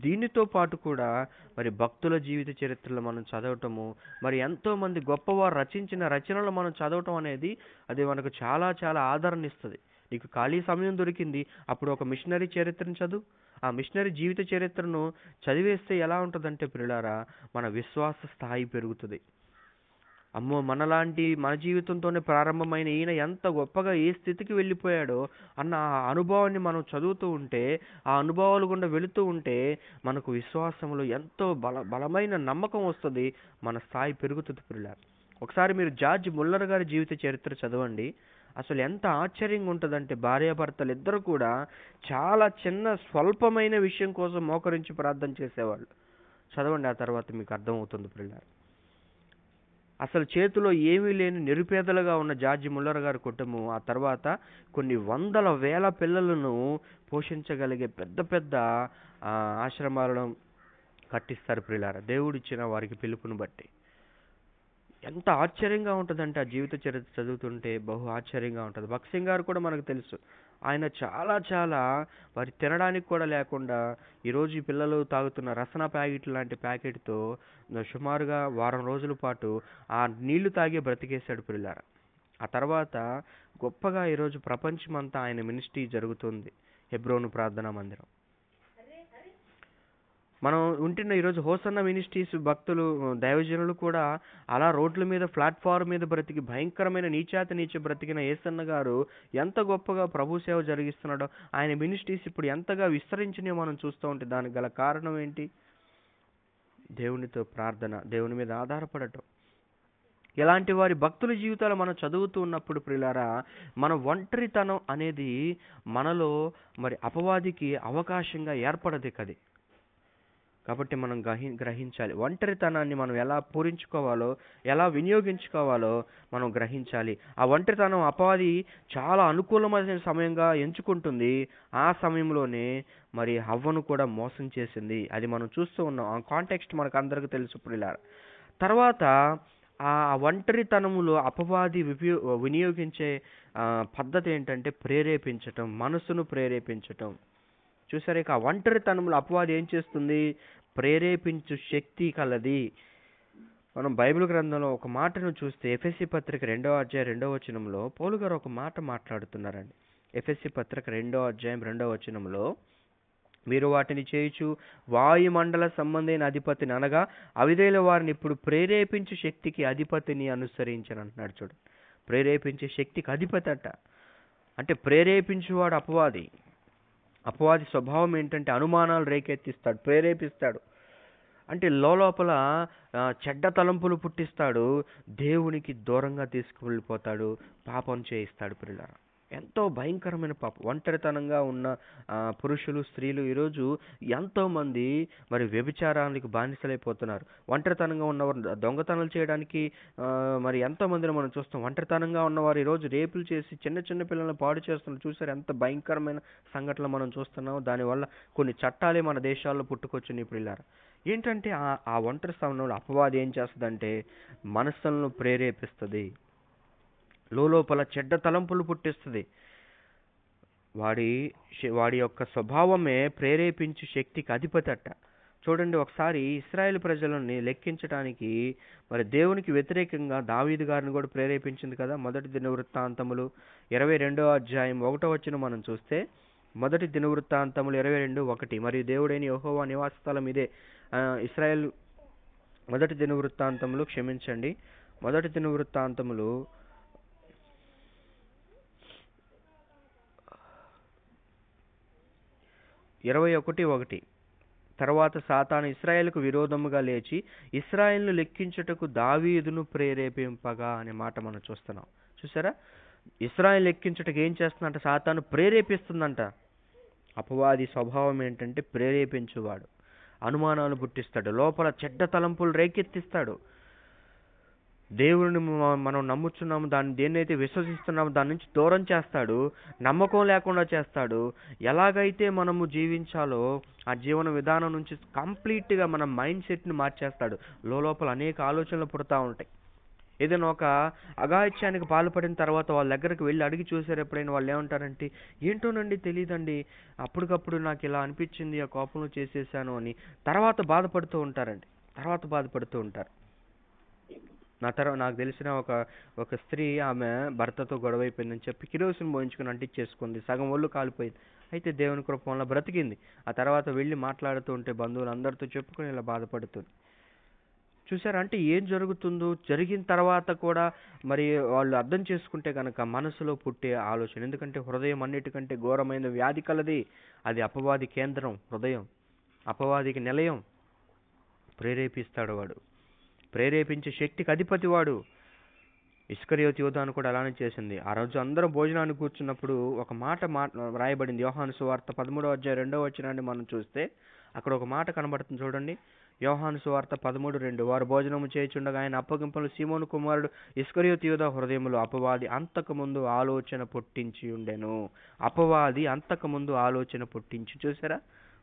దీనితో పాటు కూడా మరి భక్తుల జీవిత చరిత్రలు మనం చదవటము, మరి ఎంతోమంది గొప్పవారు రచించిన రచనలు మనం చదవటం అనేది అది మనకు చాలా చాలా ఆదరణ ఇస్తుంది. నీకు ఖాళీ సమయం దొరికింది, అప్పుడు ఒక మిషనరీ చరిత్రను చదువు. ఆ మిషనరీ జీవిత చరిత్రను చదివేస్తే ఎలా ఉంటుందంటే ప్రియులారా, మన విశ్వాస స్థాయి పెరుగుతుంది. అమ్మో, మన జీవితంతోనే ప్రారంభమైన ఈయన ఎంత గొప్పగా ఏ స్థితికి వెళ్ళిపోయాడో అన్న ఆ అనుభవాన్ని మనం చదువుతూ ఉంటే, ఆ అనుభవాలు గుండా వెళుతూ ఉంటే మనకు విశ్వాసంలో ఎంతో బలమైన నమ్మకం వస్తుంది, మన స్థాయి పెరుగుతుంది ప్రియులారా. ఒకసారి మీరు జార్జ్ ముల్లర్ గారి జీవిత చరిత్ర చదవండి. అసలు ఎంత ఆశ్చర్యంగా ఉంటుందంటే భార్యాభర్తలు ఇద్దరు కూడా చాలా చిన్న స్వల్పమైన విషయం కోసం మోకరించి ప్రార్థన చేసేవాళ్ళు. చదవండి, ఆ తర్వాత మీకు అర్థమవుతుంది పిల్లలు. అసలు చేతిలో ఏమీ లేని నిరుపేదలుగా ఉన్న జార్జి ముల్లర్ గారి కుటుంబం ఆ తర్వాత కొన్ని వందల వేల పిల్లలను పోషించగలిగే పెద్ద పెద్ద ఆశ్రమాలను కట్టిస్తారు ప్రియులారా, దేవుడిచ్చిన వారికి పిలుపుని బట్టి. ఎంత ఆశ్చర్యంగా ఉంటుందంటే ఆ జీవిత చరిత్ర చదువుతుంటే బహు ఆశ్చర్యంగా ఉంటుంది. భగత్ సింగ్ గారు కూడా మనకు తెలుసు, ఆయన చాలా చాలా వారి తినడానికి కూడా లేకుండా ఈరోజు ఈ పిల్లలు తాగుతున్న రసన ప్యాకెట్ లాంటి ప్యాకెట్తో సుమారుగా వారం రోజుల పాటు ఆ నీళ్లు తాగే బ్రతికేశాడు పిల్లారా. ఆ తర్వాత గొప్పగా ఈరోజు ప్రపంచమంతా ఆయన మినిస్ట్రీ జరుగుతుంది, హెబ్రోను ప్రార్థనా మందిరం. మనం ఉంటున్న ఈరోజు హోసన్న మినిస్ట్రీస్ భక్తులు దైవజనులు కూడా అలా రోడ్ల మీద ప్లాట్ఫామ్ మీద బ్రతికి భయంకరమైన నీచాతి నీచ బ్రతికిన యేసన్న గారు ఎంత గొప్పగా ప్రభు సేవ జరిగిస్తున్నాడో, ఆయన మినిస్ట్రీస్ ఇప్పుడు ఎంతగా విస్తరించినవి మనం చూస్తూ ఉంటే దానికి గల కారణం ఏంటి? దేవునితో ప్రార్థన, దేవుని మీద ఆధారపడటం. ఇలాంటి వారి భక్తుల జీవితాలు మనం చదువుతూ ఉన్నప్పుడు ప్రియులారా, మన ఒంటరితనం అనేది మనలో మరి అపవాదికి అవకాశంగా ఏర్పడదు కది. కాబట్టి మనం గ్రహించాలి, ఒంటరితనాన్ని మనం ఎలా పూరించుకోవాలో, ఎలా వినియోగించుకోవాలో మనం గ్రహించాలి. ఆ ఒంటరితనం అపవాది చాలా అనుకూలమైన సమయంగా ఎంచుకుంటుంది. ఆ సమయంలోనే మరి హవ్వను కూడా మోసం చేసింది. అది మనం చూస్తూ ఉన్నాం. ఆ కాంటెక్స్ట్ మనకు అందరికీ తెలుసు ప్రియులారా. తర్వాత ఆ ఒంటరితనములో అపవాది వినియోగించే పద్ధతి ఏంటంటే ప్రేరేపించటం, మనసును ప్రేరేపించటం. చూసారు, ఇక ఒంటరితనంలో అపవాది ఏం చేస్తుంది? ప్రేరేపించు శక్తి కలది. మనం బైబిల్ గ్రంథంలో ఒక మాటను చూస్తే ఎఫెసీ పత్రిక 2వ అధ్యాయం 2వ వచనంలో పౌలు గారు ఒక మాట మాట్లాడుతున్నారండి. ఎఫెసీ పత్రిక 2వ అధ్యాయం 2వ వచనంలో, మీరు వాటిని చేయుచు వాయుమండల సంబంధైన అధిపతిని అనగా అవిధేయుల వారిని ఇప్పుడు ప్రేరేపించు శక్తికి అధిపతిని అనుసరించని అంటున్నాడు. చూడు, ప్రేరేపించే శక్తికి అధిపతి అట. అంటే ప్రేరేపించువాడు అపవాది. అపవాది స్వభావం ఏంటంటే అనుమానాలు రేకెత్తిస్తాడు, ప్రేరేపిస్తాడు. అంటే లోపల చెడ్డ తలంపులు పుట్టిస్తాడు, దేవునికి దూరంగా తీసుకువెళ్ళిపోతాడు, పాపం చేయిస్తాడు పిల్లలు. ఎంతో భయంకరమైన పాపం. ఒంటరితనంగా ఉన్న పురుషులు, స్త్రీలు ఈరోజు ఎంతోమంది మరి వ్యభిచారానికి బానిసలైపోతున్నారు. ఒంటరితనంగా ఉన్నవారు దొంగతనాలు చేయడానికి మరి ఎంతోమందిని మనం చూస్తాం. ఒంటరితనంగా ఉన్నవారు ఈరోజు రేపులు చేసి చిన్న చిన్న పిల్లల్ని పాడు చేస్తున్నారు. చూసారు ఎంత భయంకరమైన సంఘటనలు మనం చూస్తున్నాం. దానివల్ల కొన్ని చట్టాలే మన దేశాల్లో పుట్టుకొచ్చినాయి పిల్లలు. ఏంటంటే ఆ ఒంటరి స్థానంలో అపవాది ఏం చేస్తుందంటే మనస్సులను ప్రేరేపిస్తుంది, లోపల చెడ్డ తలంపులు పుట్టిస్తుంది. వాడి యొక్క స్వభావమే ప్రేరేపించు శక్తికి అధిపతి అట్ట. చూడండి, ఒకసారి ఇశ్రాయేలు ప్రజలని లెక్కించడానికి మరి దేవునికి వ్యతిరేకంగా దావీదు గారిని కూడా ప్రేరేపించింది కదా. మొదటి దినవృత్తాంతములు 22వ అధ్యాయం 1వ వచనం మనం చూస్తే, మొదటి దినవృత్తాంతములు 22:1, మరియు దేవుడైన యెహోవా నివాస స్థలం ఇదే. ఇశ్రాయేల్ మొదటి దినవృత్తాంతములు 21:1. తర్వాత సాతాను ఇశ్రాయేలుకు విరోధముగా లేచి ఇశ్రాయేలును లెక్కించుటకు దావీదును ప్రేరేపింపగా అనే మాట మనం చూస్తున్నాం. చూసారా, ఇశ్రాయేలు లెక్కించుటకు ఏం చేస్తుందంట? సాతాను ప్రేరేపిస్తుందంట. అపవాది స్వభావం ఏంటంటే ప్రేరేపించువాడు, అనుమానాలు పుట్టిస్తాడు, లోపల చెడ్డ తలంపులు రేకెత్తిస్తాడు. దేవుడిని మనం నమ్ముచున్నాము, దేన్నైతే విశ్వసిస్తున్నాము దాని నుంచి దూరం చేస్తాడు, నమ్మకం లేకుండా చేస్తాడు. ఎలాగైతే మనము జీవించాలో ఆ జీవన విధానం నుంచి కంప్లీట్గా మన మైండ్ సెట్ని మార్చేస్తాడు. లోపల అనేక ఆలోచనలు పుడతా ఉంటాయి. ఏదైనా ఒక అఘాయిత్యానికి పాల్పడిన తర్వాత వాళ్ళ దగ్గరికి వెళ్ళి అడిగి చూసారు ఎప్పుడైనా, వాళ్ళు ఏమంటారంటే, ఏంటోనండి తెలియదండి, అప్పటికప్పుడు నాకు ఇలా అనిపించింది, ఆ కోపంలో చేసేసాను అని తర్వాత బాధపడుతూ ఉంటారు. నాకు తెలిసిన ఒక స్త్రీ, ఆమె భర్తతో గొడవ అయిపోయిందని చెప్పి కిరోసిన్ పోయించుకుని అంటించేసుకుంది, సగం ఒళ్ళు కాలిపోయింది. అయితే దేవుని కృప వల్ల బ్రతికింది. ఆ తర్వాత వెళ్ళి మాట్లాడుతూ ఉంటే బంధువులు అందరితో చెప్పుకొని ఇలా బాధపడుతుంది. చూసారా, అంటే ఏం జరుగుతుందో జరిగిన తర్వాత కూడా మరి వాళ్ళు అర్థం చేసుకుంటే కనుక మనసులో పుట్టే ఆలోచన. ఎందుకంటే హృదయం అన్నిటికంటే ఘోరమైన వ్యాధి కలది. అది అపవాది కేంద్రం. హృదయం అపవాదికి నిలయం. ప్రేరేపిస్తాడు వాడు, ప్రేరేపించే శక్తికి అధిపతి వాడు. ఇస్కరియోతు యోధాను కూడా అలానే చేసింది. ఆ రోజు అందరూ భోజనానికి కూర్చున్నప్పుడు ఒక మాట రాయబడింది. యోహాను సువార్త 13వ అధ్యాయం 2వ వచనాన్ని మనం చూస్తే అక్కడ ఒక మాట కనబడుతుంది చూడండి. యోహాను సువార్త 13:2. వారు భోజనము చేయుచుండగా ఆయన అప్పగింపులు సీమోను కుమారుడు ఇస్కరియోతు యోధా హృదయములో అపవాది అంతకుముందు ఆలోచన పుట్టించి ఉండెను. అపవాది అంతకుముందు ఆలోచన పుట్టించి, చూసారా,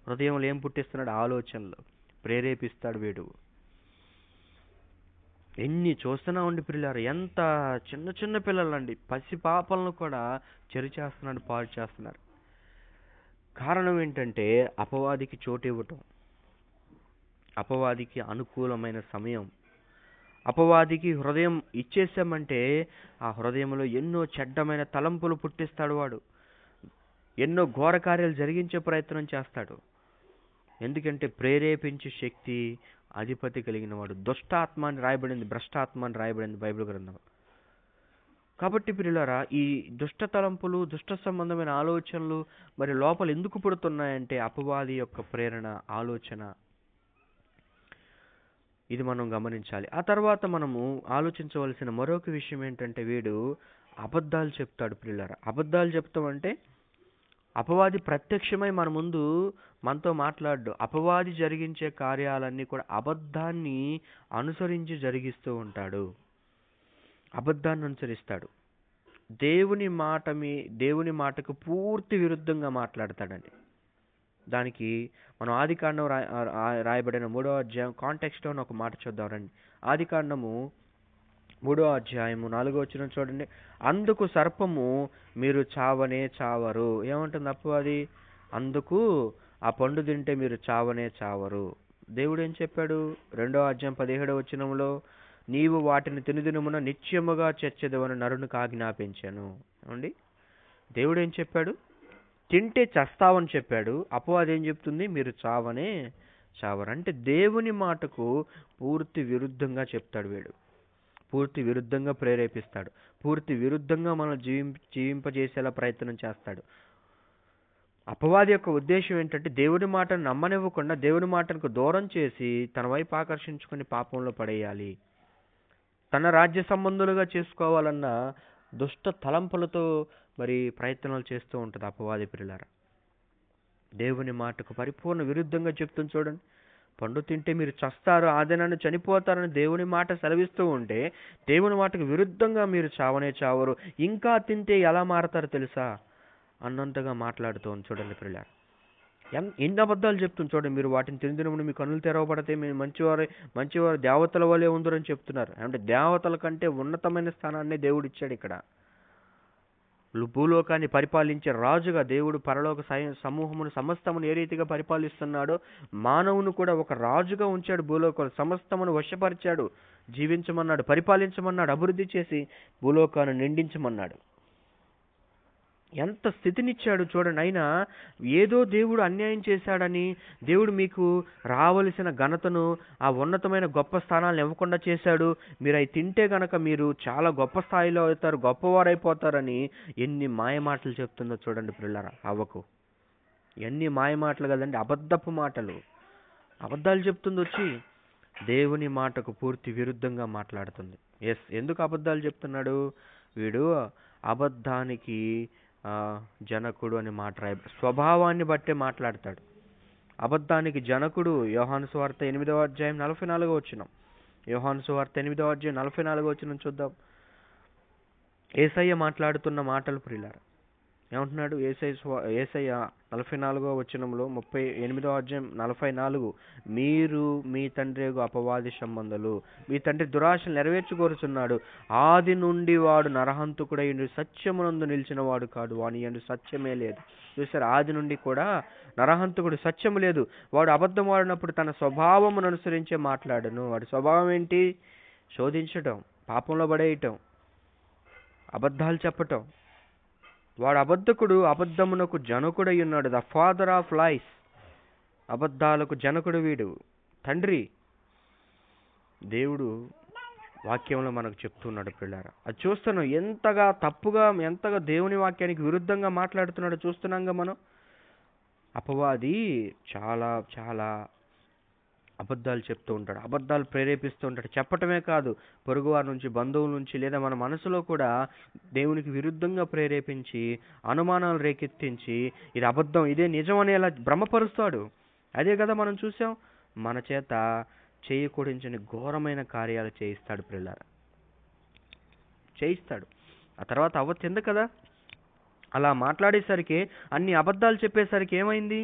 హృదయంలో ఏం పుట్టిస్తున్నాడు? ఆలోచనలు ప్రేరేపిస్తాడు వీడు. ఎన్ని చూస్తున్నా ఉండి పిల్లలు, ఎంత చిన్న చిన్న పిల్లలండి, పసి పాపలను కూడా చెరు చేస్తున్నాడు, పాడు చేస్తున్నారు. కారణం ఏంటంటే అపవాదికి చోటు ఇవ్వటం, అపవాదికి అనుకూలమైన సమయం. అపవాదికి హృదయం ఇచ్చేసామంటే ఆ హృదయంలో ఎన్నో చెడ్డమైన తలంపులు పుట్టిస్తాడు వాడు. ఎన్నో ఘోర కార్యాలు జరిగించే ప్రయత్నం చేస్తాడు. ఎందుకంటే ప్రేరేపించే శక్తి అధిపతి కలిగిన వాడు. దుష్టాత్మ అని రాయబడింది, భ్రష్టాత్మ అని రాయబడింది బైబిల్ గ్రంథం. కాబట్టి ప్రియులారా, ఈ దుష్ట తలంపులు, దుష్ట సంబంధమైన ఆలోచనలు మరి లోపల ఎందుకు పుడుతున్నాయంటే అపవాది యొక్క ప్రేరణ, ఆలోచన. ఇది మనం గమనించాలి. ఆ తర్వాత మనము ఆలోచించవలసిన మరొక విషయం ఏంటంటే వీడు అబద్ధాలు చెప్తాడు ప్రియులారా. అబద్ధాలు చెప్తామంటే అపవాది ప్రత్యక్షమై మన ముందు మనతో మాట్లాడు. అపవాది జరిగించే కార్యాలన్నీ కూడా అబద్ధాన్ని అనుసరించి జరిగిస్తూ ఉంటాడు, అబద్ధాన్ని అనుసరిస్తాడు. దేవుని మాటకు పూర్తి విరుద్ధంగా మాట్లాడతాడండి. దానికి మనం ఆదికాండం రాయబడిన 3వ అధ్యాయం కాంటెక్స్ట్లో ఒక మాట చూద్దాం రండి. ఆదికాండము 3వ అధ్యాయము 4వ వచనం చూడండి. అందుకు సర్పము, మీరు చావనే చావరు. ఏమంటుంది అపవాది? అందుకు ఆ పండు తింటే మీరు చావనే చావరు. దేవుడు ఏం చెప్పాడు? 2వ అధ్యాయం 17వ వచనంలో, నీవు వాటిని తినుదినమున నిత్యముగా చచ్చెదవని నరునికి ఆజ్ఞాపించాను. ఏమండి, దేవుడు ఏం చెప్పాడు? తింటే చస్తావని చెప్పాడు. అపవాది ఏం చెప్తుంది? మీరు చావనే చావరు. అంటే దేవుని మాటకు పూర్తి విరుద్ధంగా చెప్తాడు వీడు, పూర్తి విరుద్ధంగా ప్రేరేపిస్తాడు, పూర్తి విరుద్ధంగా మనం జీవింపజేసేలా ప్రయత్నం చేస్తాడు. అపవాది యొక్క ఉద్దేశం ఏంటంటే దేవుని మాటను నమ్మనివ్వకుండా దేవుని మాటకు దూరం చేసి తన వైపు ఆకర్షించుకుని పాపంలో పడేయాలి, తన రాజ్య సంబంధులుగా చేసుకోవాలన్న దుష్ట తలంపులతో మరి ప్రయత్నాలు చేస్తూ ఉంటుంది అపవాది ప్రియులారా. దేవుని మాటకు పరిపూర్ణ విరుద్ధంగా చెప్తుంది చూడండి. పండు తింటే మీరు చస్తారు, ఆదినాన్ని చనిపోతారని దేవుని మాట సెలవిస్తూ ఉంటే దేవుని మాటకు విరుద్ధంగా మీరు చావనే చావరు, ఇంకా తింటే ఎలా మారతారో తెలుసా అన్నంతగా మాట్లాడుతూ ఉంది చూడండి ప్రియులారా. ఎన్ని అబద్ధాలు చెప్తుంది చూడండి. మీరు వాటిని తినదినమున మీ కన్నులు తెరవబడితే మీరు మంచివారు దేవతల వలె ఉందరని చెప్తున్నారు. అంటే దేవతల కంటే ఉన్నతమైన స్థానాన్ని దేవుడు ఇచ్చాడు ఇక్కడ. భూలోకాన్ని పరిపాలించే రాజుగా దేవుడు పరలోక సమూహమును సమస్తమును ఏ రీతిగా పరిపాలిస్తున్నాడో మానవును కూడా ఒక రాజుగా ఉంచాడు. భూలోకాలు సమస్తమును వశపరిచాడు, జీవించమన్నాడు, పరిపాలించమన్నాడు, అభివృద్ధి చేసి భూలోకాన్ని నిండించమన్నాడు. ఎంత స్థితినిచ్చాడు చూడండి. అయినా ఏదో దేవుడు అన్యాయం చేశాడని దేవుడు మీకు రావలసిన ఘనతను, ఆ ఉన్నతమైన గొప్ప స్థానాలను ఇవ్వకుండా చేశాడు. మీరు అవి తింటే గనక మీరు చాలా గొప్ప స్థాయిలో అవుతారు, గొప్పవారైపోతారని ఎన్ని మాయమాటలు చెప్తుందో చూడండి పిల్లరా అవ్వకు. ఎన్ని మాయమాటలు కదండి, అబద్ధపు మాటలు, అబద్ధాలు చెప్తుంది వచ్చి. దేవుని మాటకు పూర్తి విరుద్ధంగా మాట్లాడుతుంది. ఎందుకు అబద్ధాలు చెప్తున్నాడు వీడు? అబద్ధానికి జనకుడు అని మాట స్వభావాన్ని బట్టే మాట్లాడతాడు. అబద్ధానికి జనకుడు యోహాను సువార్త 8వ అధ్యాయం 44వ వచనం. యోహాను సువార్త 8వ అధ్యాయం 44వ వచనం చూద్దాం. యేసయ్య మాట్లాడుతున్న మాటలు ప్రియులారా. ఏమంటున్నాడు యేసయ్య 44వ వచనంలో 38వ అధ్యాయం 44, మీరు మీ తండ్రి అపవాది సంబంధులు, మీ తండ్రి దురాశలు నెరవేర్చుకోరుచున్నాడు. ఆది నుండి వాడు నరహంతకుడై సత్యమునందు నిలిచిన వాడు కాడు, వాని యందు సత్యమే లేదు. చూసారు, ఆది నుండి కూడా నరహంతకుడు, సత్యము లేదు. వాడు అబద్ధం ఆడినప్పుడు తన స్వభావమును అనుసరించే మాట్లాడను. వాడి స్వభావం ఏంటి? శోధించటం, పాపంలో పడేయటం, అబద్ధాలు చెప్పటం. వాడు అబద్ధకుడు, అబద్ధమునకు జనకుడై ఉన్నాడు. ద ఫాదర్ ఆఫ్ లైస్. అబద్ధాలకు జనకుడు వీడు, తండ్రి. దేవుడు వాక్యంలో మనకు చెప్తున్నాడు పిల్లారా. అది చూస్తున్నాం ఎంతగా తప్పుగా, ఎంతగా దేవుని వాక్యానికి విరుద్ధంగా మాట్లాడుతున్నాడో చూస్తున్నాంగా మనం. అపవాది చాలా చాలా అబద్ధాలు చెప్తూ ఉంటాడు, అబద్ధాలు ప్రేరేపిస్తూ ఉంటాడు. చెప్పటమే కాదు, పొరుగువారి నుంచి, బంధువుల నుంచి, లేదా మన మనసులో కూడా దేవునికి విరుద్ధంగా ప్రేరేపించి అనుమానాలు రేకెత్తించి ఇది అబద్ధం, ఇదే నిజం అనేలా భ్రమపరుస్తాడు. అదే కదా మనం చూసాం. మన చేత చేయకూడించని ఘోరమైన కార్యాలు చేయిస్తాడు ప్రియులారా, చేయిస్తాడు. ఆ తర్వాత అవ్వ తింది కదా, అలా మాట్లాడేసరికి, అన్ని అబద్ధాలు చెప్పేసరికి ఏమైంది?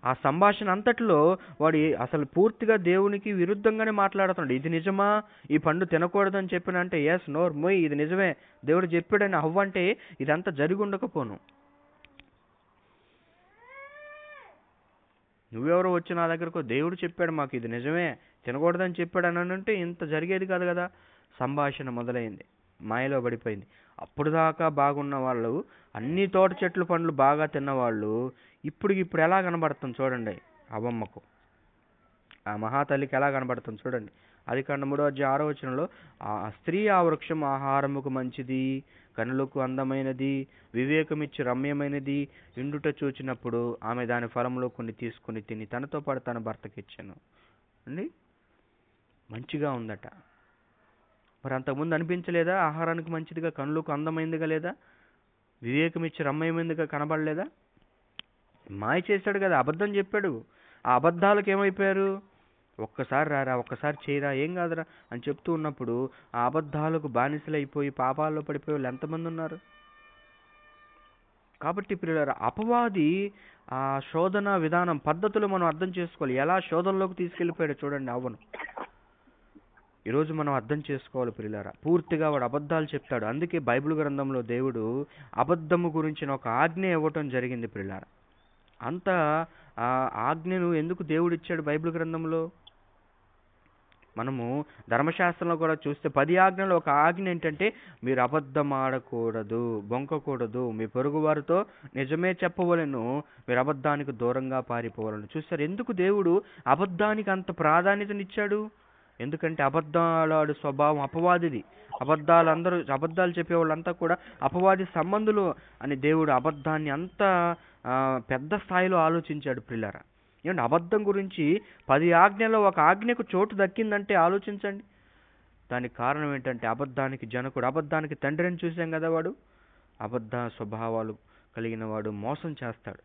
ఆ సంభాషణ అంతటిలో వాడు అసలు పూర్తిగా దేవునికి విరుద్ధంగానే మాట్లాడుతున్నాడు. ఇది నిజమా, ఈ పండు తినకూడదని చెప్పినంటే ఎస్, నోర్ మొయ్, ఇది నిజమే, దేవుడు చెప్పాడని అవ్వ అంటే ఇదంతా జరిగి ఉండకపోను. నువ్వెవరో వచ్చి నా దగ్గరకు దేవుడు చెప్పాడు మాకు ఇది నిజమే, తినకూడదని చెప్పాడు అని అంటే ఇంత జరిగేది కాదు కదా. సంభాషణ మొదలైంది, మాయలో పడిపోయింది. అప్పుడు దాకా బాగున్న వాళ్ళు, అన్ని తోట చెట్లు పండ్లు బాగా తిన్నవాళ్ళు ఇప్పుడు ఎలా కనబడుతుంది చూడండి అవ్వమ్మకు, ఆ మహాతల్లికి ఎలా కనబడుతుంది చూడండి. ఆదికాండం 3:6 ఆ స్త్రీ ఆ వృక్షం ఆహారముకు మంచిది, కనులకు అందమైనది, వివేకమిచ్చి రమ్యమైనది ఇండుట చూచినప్పుడు ఆమె దాని ఫలంలో కొన్ని తీసుకుని తిని తనతో పాటు తన భర్తకి ఇచ్చాను అండి. మంచిగా ఉందట. మరి అంతకుముందు అనిపించలేదా ఆహారానికి మంచిదిగా, కనులకు అందమైందిగా, లేదా వివేకమిచ్చి రమ్యమైనదిగా కనబడలేదా? మాయ చేశాడు కదా, అబద్ధం చెప్పాడు. ఆ అబద్ధాలకు ఏమైపోయారు? ఒక్కసారి రారా, ఒక్కసారి చేయరా, ఏం కాదురా అని చెప్తూ ఉన్నప్పుడు ఆ అబద్ధాలకు బానిసలైపోయి పాపాల్లో పడిపోయే వాళ్ళు ఎంతమంది ఉన్నారు? కాబట్టి ప్రియులారా, అపవాది ఆ శోధన విధానం, పద్ధతులు మనం అర్థం చేసుకోవాలి. ఎలా శోధనలోకి తీసుకెళ్ళిపోయాడు చూడండి అవ్వను. ఈరోజు మనం అర్థం చేసుకోవాలి ప్రియులారా, పూర్తిగా వాడు అబద్ధాలు చెప్తాడు. అందుకే బైబిల్ గ్రంథంలో దేవుడు అబద్ధము గురించిన ఒక ఆజ్ఞ ఇవ్వటం జరిగింది ప్రియులారా. అంత ఆ ఆజ్ఞను ఎందుకు దేవుడు ఇచ్చాడు బైబిల్ గ్రంథంలో? మనము ధర్మశాస్త్రంలో కూడా చూస్తే 10 ఆజ్ఞలు ఒక ఆజ్ఞ ఏంటంటే మీరు అబద్ధం ఆడకూడదు, బొంకకూడదు, మీ పొరుగు వారితో నిజమే చెప్పవలెను, మీరు అబద్ధానికి దూరంగా పారిపోవాలను. చూస్తారు ఎందుకు దేవుడు అబద్ధానికి అంత ప్రాధాన్యతనిచ్చాడు? ఎందుకంటే అబద్ధాలాడు స్వభావం అపవాదిది. అబద్ధాలు చెప్పేవాళ్ళంతా కూడా అపవాది సంబంధులు అని దేవుడు అబద్ధాన్ని అంత పెద్ద స్థాయిలో ఆలోచించాడు ప్రియులారా. ఏమంటే అబద్ధం గురించి 10 ఆజ్ఞల్లో ఒక ఆజ్ఞకు చోటు దక్కిందంటే ఆలోచించండి. దానికి కారణం ఏంటంటే అబద్ధానికి జనకుడు, అబద్ధానికి తండ్రి అని చూసాం కదా. వాడు అబద్ధ స్వభావాలు కలిగిన వాడు, మోసం చేస్తాడు.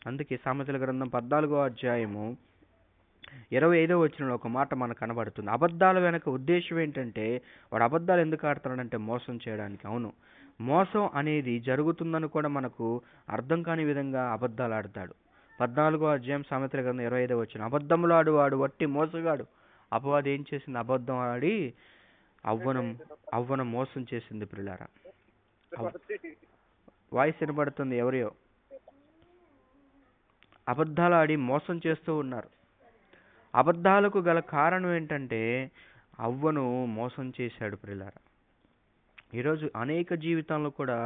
అందుకే సామెతల గ్రంథం 14:25 ఒక మాట మనకు కనబడుతుంది. అబద్ధాల వెనక ఉద్దేశం ఏంటంటే వాడు అబద్ధాలు ఎందుకు ఆడుతున్నాడంటే మోసం చేయడానికి. అవును, మోసం అనేది జరుగుతుందని కూడా మనకు అర్థం కాని విధంగా అబద్ధాలు ఆడతాడు. 14 సామెతల గ్రంథం 25 అబద్ధములాడు వాడు వట్టి మోసగాడు. అపవాది ఏం చేసింది? అబద్ధం ఆడి అవ్వను మోసం చేసింది ప్రియులారా. వాయిస్ వినబడుతుంది ఎవరియో. అబద్ధాలు ఆడి మోసం చేస్తూ ఉన్నారు. అబద్ధాలకు గల కారణం ఏంటంటే అవ్వను మోసం చేశాడు ప్రియులారా. ఈరోజు అనేక జీవితాల్లో కూడా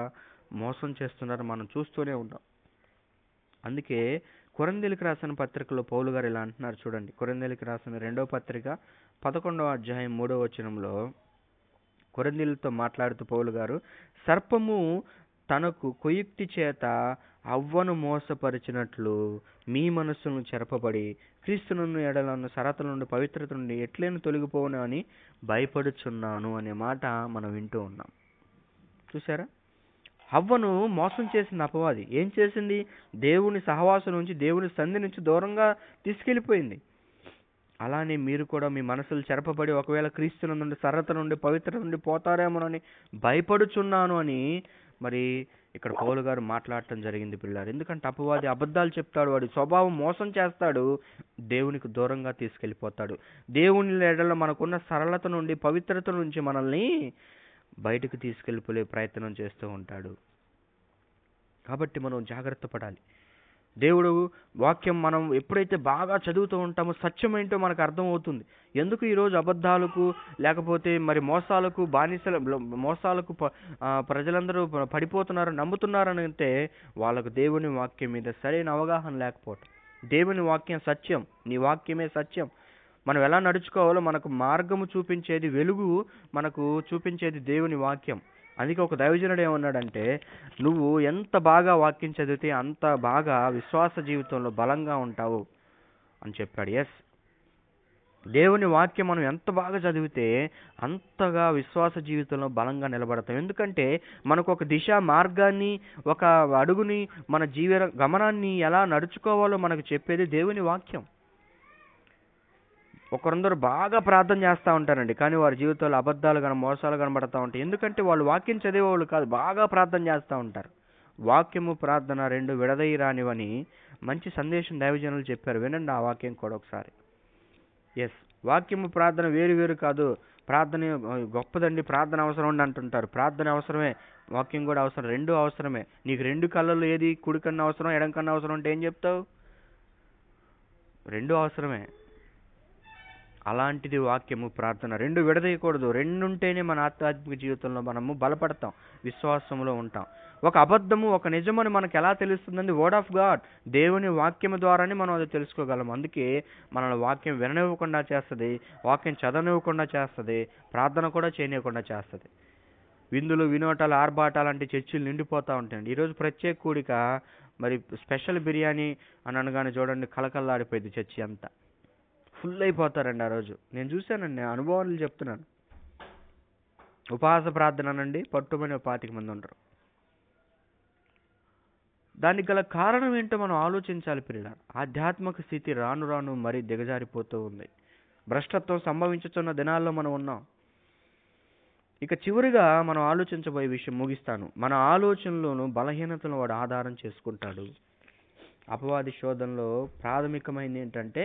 మోసం చేస్తున్నారు, మనం చూస్తూనే ఉన్నాం. అందుకే కొరింథీయులకు రాసిన పత్రికలో పౌలు గారు ఇలా అంటున్నారు చూడండి. కొరింథీయులకు రాసిన 2వ పత్రిక 11:3 కొరింథీయులతో మాట్లాడుతూ పౌలు గారు, సర్పము తనకు కుయుక్తి చేత అవ్వను మోసపరిచినట్లు మీ మనస్సును చెరపబడి క్రీస్తును ఎడలను సరతల నుండి పవిత్రత నుండి ఎట్లేను తొలగిపోను అని భయపడుచున్నాను అనే మాట మనం వింటూ ఉన్నాం. చూసారా, హవ్వను మోసం చేసింది అపవాది. ఏం చేసింది? దేవుని సహవాసం నుంచి, దేవుని సంధి నుంచి దూరంగా తీసుకెళ్ళిపోయింది. అలానే మీరు కూడా మీ మనసులు చెరపబడి ఒకవేళ క్రీస్తు నుండి సరత నుండి పవిత్రత నుండి పోతారేమోనని భయపడుచున్నాను అని మరి ఇక్కడ పౌలు గారు మాట్లాడటం జరిగింది పిల్లలు. ఎందుకంటే అపవాది అబద్ధాలు చెప్తాడు, వాడి స్వభావం మోసం చేస్తాడు, దేవునికి దూరంగా తీసుకెళ్ళిపోతాడు. దేవుని ఎడల మనకున్న సరళత నుండి, పవిత్రత నుంచి మనల్ని బయటకు తీసుకెళ్ళిపోయే ప్రయత్నం చేస్తూ ఉంటాడు. కాబట్టి మనం జాగ్రత్త పడాలి. దేవుడు వాక్యం మనం ఎప్పుడైతే బాగా చదువుతూ ఉంటామో సత్యం ఏంటో మనకు అర్థమవుతుంది. ఎందుకు ఈరోజు అబద్ధాలకు లేకపోతే మరి మోసాలకు ప్రజలందరూ పడిపోతున్నారు, నమ్ముతున్నారని అంటే వాళ్ళకు దేవుని వాక్యం మీద సరైన అవగాహన లేకపోవటం. దేవుని వాక్యం సత్యం, నీ వాక్యమే సత్యం. మనం ఎలా నడుచుకోవాలో మనకు మార్గము చూపించేది, వెలుగు మనకు చూపించేది దేవుని వాక్యం. అందుకే ఒక దైవజనుడు ఏమన్నాడంటే, నువ్వు ఎంత బాగా వాక్యం చదివితే అంత బాగా విశ్వాస జీవితంలో బలంగా ఉంటావు అని చెప్పాడు. ఎస్, దేవుని వాక్యం మనం ఎంత బాగా చదివితే అంతగా విశ్వాస జీవితంలో బలంగా నిలబడతాం. ఎందుకంటే మనకు ఒక దిశ మార్గాన్ని, ఒక అడుగుని, మన గమనాన్ని ఎలా నడుచుకోవాలో మనకు చెప్పేది దేవుని వాక్యం. ఒకరందరూ బాగా ప్రార్థన చేస్తూ ఉంటారండి, కానీ వారి జీవితంలో అబద్ధాలు మోసాలు కనబడతా ఉంటాయి. ఎందుకంటే వాళ్ళు వాక్యం చదివేవాళ్ళు కాదు, బాగా ప్రార్థన చేస్తూ ఉంటారు. వాక్యము ప్రార్థన రెండు విడదయి రానివని మంచి సందేశం దైవజనులు చెప్పారు. వినండి ఆ వాక్యం కూడా ఒకసారి. ఎస్, వాక్యము ప్రార్థన వేరు వేరు కాదు. ప్రార్థన గొప్పదండి, ప్రార్థన అవసరం ఉండి అంటుంటారు. ప్రార్థన అవసరమే, వాక్యం కూడా అవసరం, రెండు అవసరమే. నీకు రెండు కళ్ళల్లో ఏది కుడి కన్నా అవసరం, ఎడం కన్నా అవసరం అంటే ఏం చెప్తావు? రెండు అవసరమే. అలాంటిది వాక్యము ప్రార్థన, రెండు విడదీయకూడదు. రెండుంటేనే మన ఆధ్యాత్మిక జీవితంలో మనము బలపడతాం, విశ్వాసంలో ఉంటాం. ఒక అబద్ధము ఒక నిజమని మనకు ఎలా తెలుస్తుందండి? వర్డ్ ఆఫ్ గాడ్, దేవుని వాక్యము ద్వారానే మనం అది తెలుసుకోగలం. అందుకే మన వాక్యం విననివ్వకుండా చేస్తుంది, వాక్యం చదవనివ్వకుండా చేస్తుంది, ప్రార్థన కూడా చేయనివ్వకుండా చేస్తుంది. విందులు వినోటాలు ఆర్భాటాలు అంటే చర్చిలు నిండిపోతూ ఉంటాయండి. ఈరోజు ప్రత్యేక కూడిక, మరి స్పెషల్ బిర్యానీ అని అనగానే చూడండి కలకల్లాడిపోయింది చర్చి అంతా, ఫుల్ అయిపోతారండి ఆ రోజు. నేను చూశానండి, అనుభవాలు చెప్తున్నాను. ఉపవాస ప్రార్థన అనండి, పట్టుమని 25 మంది ఉండరు. దానికి గల కారణం ఏంటో మనం ఆలోచించాలి పిల్లలు. ఆధ్యాత్మిక స్థితి రాను రాను మరీ దిగజారిపోతూ ఉంది. భ్రష్టత్వం సంభవించుతున్న దినాల్లో మనం ఉన్నాం. ఇక చివరిగా మనం ఆలోచించబోయే విషయం ముగిస్తాను. మన ఆలోచనలోను బలహీనతను వాడు ఆధారం చేసుకుంటాడు. అపవాది శోధనలో ప్రాథమికమైనది ఏంటంటే,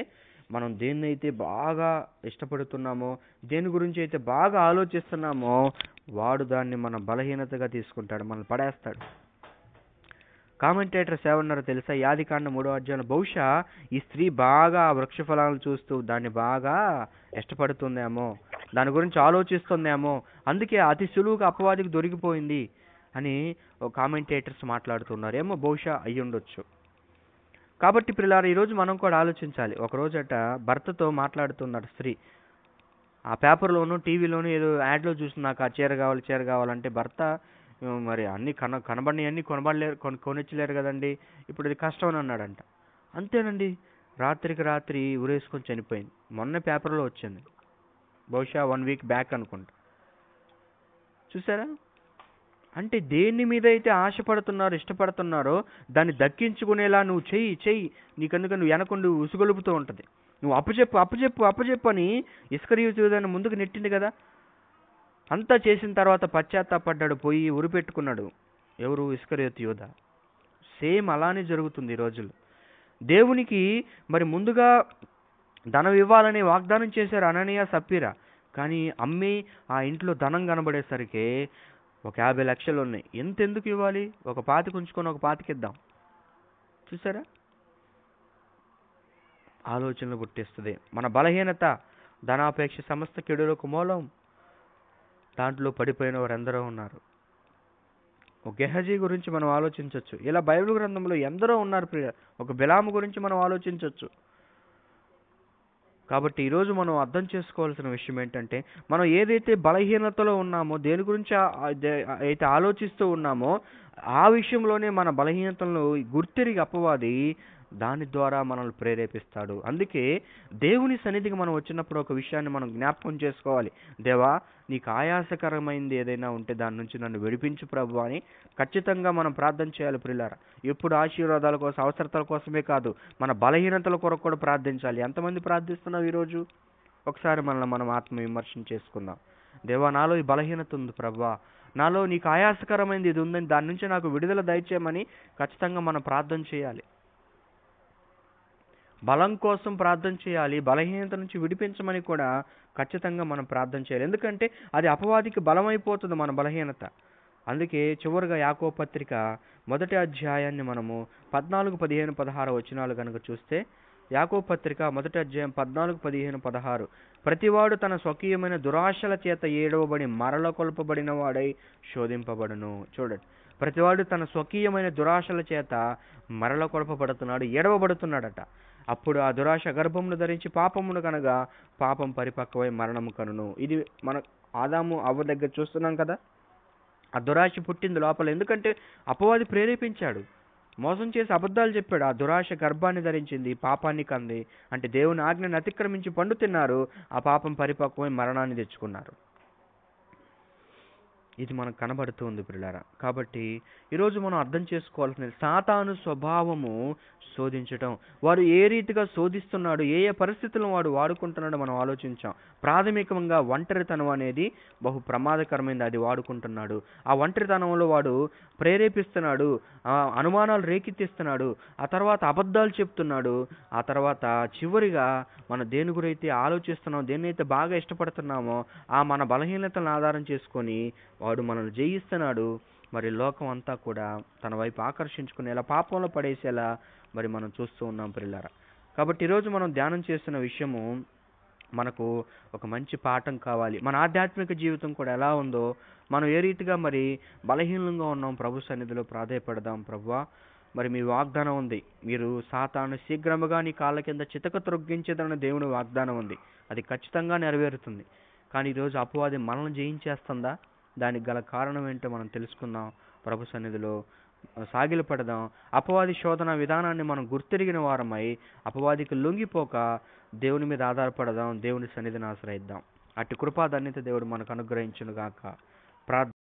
మనం దేన్నైతే బాగా ఇష్టపడుతున్నామో, దేని గురించి అయితే బాగా ఆలోచిస్తున్నామో, వాడు దాన్ని మన బలహీనతగా తీసుకుంటాడు, మనల్ని పడేస్తాడు. కామెంటేటర్స్ ఏమన్నారో తెలుసా? యాదికాండం 3వ అధ్యాయంలో, బహుశా ఈ స్త్రీ బాగా ఆ వృక్ష ఫలాలను చూస్తూ దాన్ని బాగా ఇష్టపడుతుందేమో, దాని గురించి ఆలోచిస్తుందేమో, అందుకే అతి సులువుగా అపవాదికి దొరికిపోయింది అని కామెంటేటర్స్ మాట్లాడుతున్నారు. ఏమో బహుశా అయ్యుండొచ్చు. కాబట్టి పిల్లారా, ఈరోజు మనం కూడా ఆలోచించాలి. ఒకరోజట భర్తతో మాట్లాడుతున్నాడు స్త్రీ. ఆ పేపర్లోనూ టీవీలోనూ ఏదో యాడ్లో చూసి నాకు ఆ చీర కావాలంటే భర్త మరి అన్నీ కనబడినవి అన్నీ కొనిచ్చలేరు కదండి, ఇప్పుడు ఇది కష్టం అని అన్నాడంట. అంతేనండి, రాత్రికి రాత్రి ఉరేసుకొని చనిపోయింది. మొన్న పేపర్లో వచ్చింది, బహుశా 1 వీక్ బ్యాక్ అనుకుంటా. చూసారా? అంటే దేని మీద అయితే ఆశపడుతున్నారో, ఇష్టపడుతున్నారో దాన్ని దక్కించుకునేలా నువ్వు చెయ్యి. నీకందుకు నువ్వు వెనకుండి ఉసుగొలుపుతూ ఉంటుంది. నువ్వు అప్పచెప్పు అని ఇస్కరియోతు యూదాను ముందుకు నెట్టింది కదా. అంతా చేసిన తర్వాత పశ్చాత్తాపడ్డాడు, పోయి ఉరిపెట్టుకున్నాడు. ఎవరు? ఇస్కరియోతు యూదా. సేమ్ అలానే జరుగుతుంది ఈ రోజుల్లో. దేవునికి మరి ముందుగా ధనం ఇవ్వాలని వాగ్దానం చేశారు అననీయ సప్పీరా, కానీ అమ్మి ఆ ఇంట్లో ధనం కనబడేసరికి ఒక 50 లక్షలు ఉన్నాయి. ఎందుకు ఇవ్వాలి? ఒక 25 ఉంచుకొని ఒక 25 ఇద్దాం. చూసారా? ఆలోచనలు పుట్టిస్తుంది. మన బలహీనత, ధనాపేక్ష సమస్త చెడులకు మూలం. దాంట్లో పడిపోయిన వారు ఎందరో ఉన్నారు. ఒక గెహజీ గురించి మనం ఆలోచించవచ్చు. ఇలా బైబిల్ గ్రంథంలో ఎందరో ఉన్నారు. ఒక బిలాము గురించి మనం ఆలోచించవచ్చు. కాబట్టి ఈరోజు మనం అర్థం చేసుకోవాల్సిన విషయం ఏంటంటే, మనం ఏదైతే బలహీనతలో ఉన్నామో, దేని గురించి అయితే ఆలోచిస్తూ ఉన్నామో, ఆ విషయంలోనే మన బలహీనతలను గుర్తిరిగి అపవాది దాని ద్వారా మనల్ని ప్రేరేపిస్తాడు. అందుకే దేవుని సన్నిధికి మనం వచ్చినప్పుడు ఒక విషయాన్ని మనం జ్ఞాపకం చేసుకోవాలి. దేవా, నీకు ఆయాసకరమైంది ఏదైనా ఉంటే దాని నుంచి నన్ను విడిపించు ప్రభు అని ఖచ్చితంగా మనం ప్రార్థన చేయాలి ప్రియులారా. ఎప్పుడు ఆశీర్వాదాల కోసం, అవసరతల కోసమే కాదు, మన బలహీనతల కొరకు కూడా ప్రార్థించాలి. ఎంతమంది ప్రార్థిస్తున్నావు ఈరోజు? ఒకసారి మనల్ని మనం ఆత్మ విమర్శన చేసుకుందాం. దేవా, నాలో ఈ బలహీనత ఉంది ప్రభా, నాలో నీకు ఆయాసకరమైంది ఇది ఉందని, దాని నుంచి నాకు విడుదల దయచేయమని ఖచ్చితంగా మనం ప్రార్థన చేయాలి. బలం కోసం ప్రార్థన చేయాలి, బలహీనత నుంచి విడిపించమని కూడా ఖచ్చితంగా మనం ప్రార్థన చేయాలి. ఎందుకంటే అది అపవాదికి బలమైపోతుంది మన బలహీనత. అందుకే చివరిగా యాకోబు పత్రిక 1వ అధ్యాయాన్ని మనము 14, 15, 16 వచనాలు కనుక చూస్తే, యాకోబు పత్రిక 1వ అధ్యాయం 14, 15, 16, ప్రతివాడు తన స్వకీయమైన దురాశల చేత ఏడవబడి మరల కొల్పబడిన వాడై శోధింపబడును. చూడండి, ప్రతివాడు తన స్వకీయమైన దురాశల చేత మరల కొల్పబడుతున్నాడు, ఏడవబడుతున్నాడట. అప్పుడు ఆ దురాశ గర్భమును ధరించి పాపమును కనగా, పాపం పరిపక్వమై మరణము కనును. ఇది మన ఆదాము అవ్వ దగ్గర చూస్తున్నాం కదా. ఆ దురాశ పుట్టింది లోపల. ఎందుకంటే అపవాది ప్రేరేపించాడు. మోసం చేసి అబద్ధాలు చెప్పాడు. ఆ దురాశ గర్భాన్ని ధరించింది, పాపాన్ని కంది. అంటే దేవుని ఆజ్ఞను అతిక్రమించి పండు తిన్నారు. ఆ పాపం పరిపక్వమై మరణాన్ని తెచ్చుకున్నారు. ఇది మనకు కనబడుతుంది ప్రియులారా. కాబట్టి ఈరోజు మనం అర్థం చేసుకోవాల్సింది, సాతాను స్వభావము శోధించటం. వాడు ఏ రీతిగా శోధిస్తున్నాడు, ఏ ఏ పరిస్థితులను వాడు వాడుకుంటున్నాడో మనం ఆలోచించాం. ప్రాథమికంగా ఒంటరితనం అనేది బహు ప్రమాదకరమైనది. అది వాడుకుంటున్నాడు. ఆ ఒంటరితనంలో వాడు ప్రేరేపిస్తున్నాడు, అనుమానాలు రేకెత్తిస్తున్నాడు, ఆ తర్వాత అబద్ధాలు చెప్తున్నాడు, ఆ తర్వాత చివరిగా మనం దేని గురైతే ఆలోచిస్తున్నామో, దేన్నైతే బాగా ఇష్టపడుతున్నామో ఆ మన బలహీనతలను ఆధారం చేసుకొని వాడు మనల్ని జయిస్తున్నాడు. మరి లోకం అంతా కూడా తన వైపు ఆకర్షించుకునేలా, పాపంలో పడేసేలా మరి మనం చూస్తూ ఉన్నాం ప్రియులారా. కాబట్టి ఈరోజు మనం ధ్యానం చేస్తున్న విషయము మనకు ఒక మంచి పాఠం కావాలి. మన ఆధ్యాత్మిక జీవితం కూడా ఎలా ఉందో, మనం ఏ రీతిగా మరి బలహీనంగా ఉన్నాం, ప్రభు సన్నిధిలో ప్రాధేయపడదాం. ప్రభువా, మరి మీ వాగ్దానం ఉంది, మీరు సాతాను శీఘ్రముగా నీ కాళ్ళ కింద చితక త్రొగ్గించేదన్న దేవుని వాగ్దానం ఉంది. అది ఖచ్చితంగా నెరవేరుతుంది. కానీ ఈరోజు అపవాది మనల్ని జయించేస్తుందా? దానికి గల కారణం ఏంటో మనం తెలుసుకుందాం. ప్రభు సన్నిధిలో సాగిలపడదాం. అపవాది శోధన విధానాన్ని మనం గుర్తెరిగిన వారమై అపవాదికి లొంగిపోక దేవుని మీద ఆధారపడదాం. దేవుని సన్నిధిని ఆశ్రయిద్దాం. అట్టి కృపా ధన్యత దేవుడు మనకు అనుగ్రహించును గాక.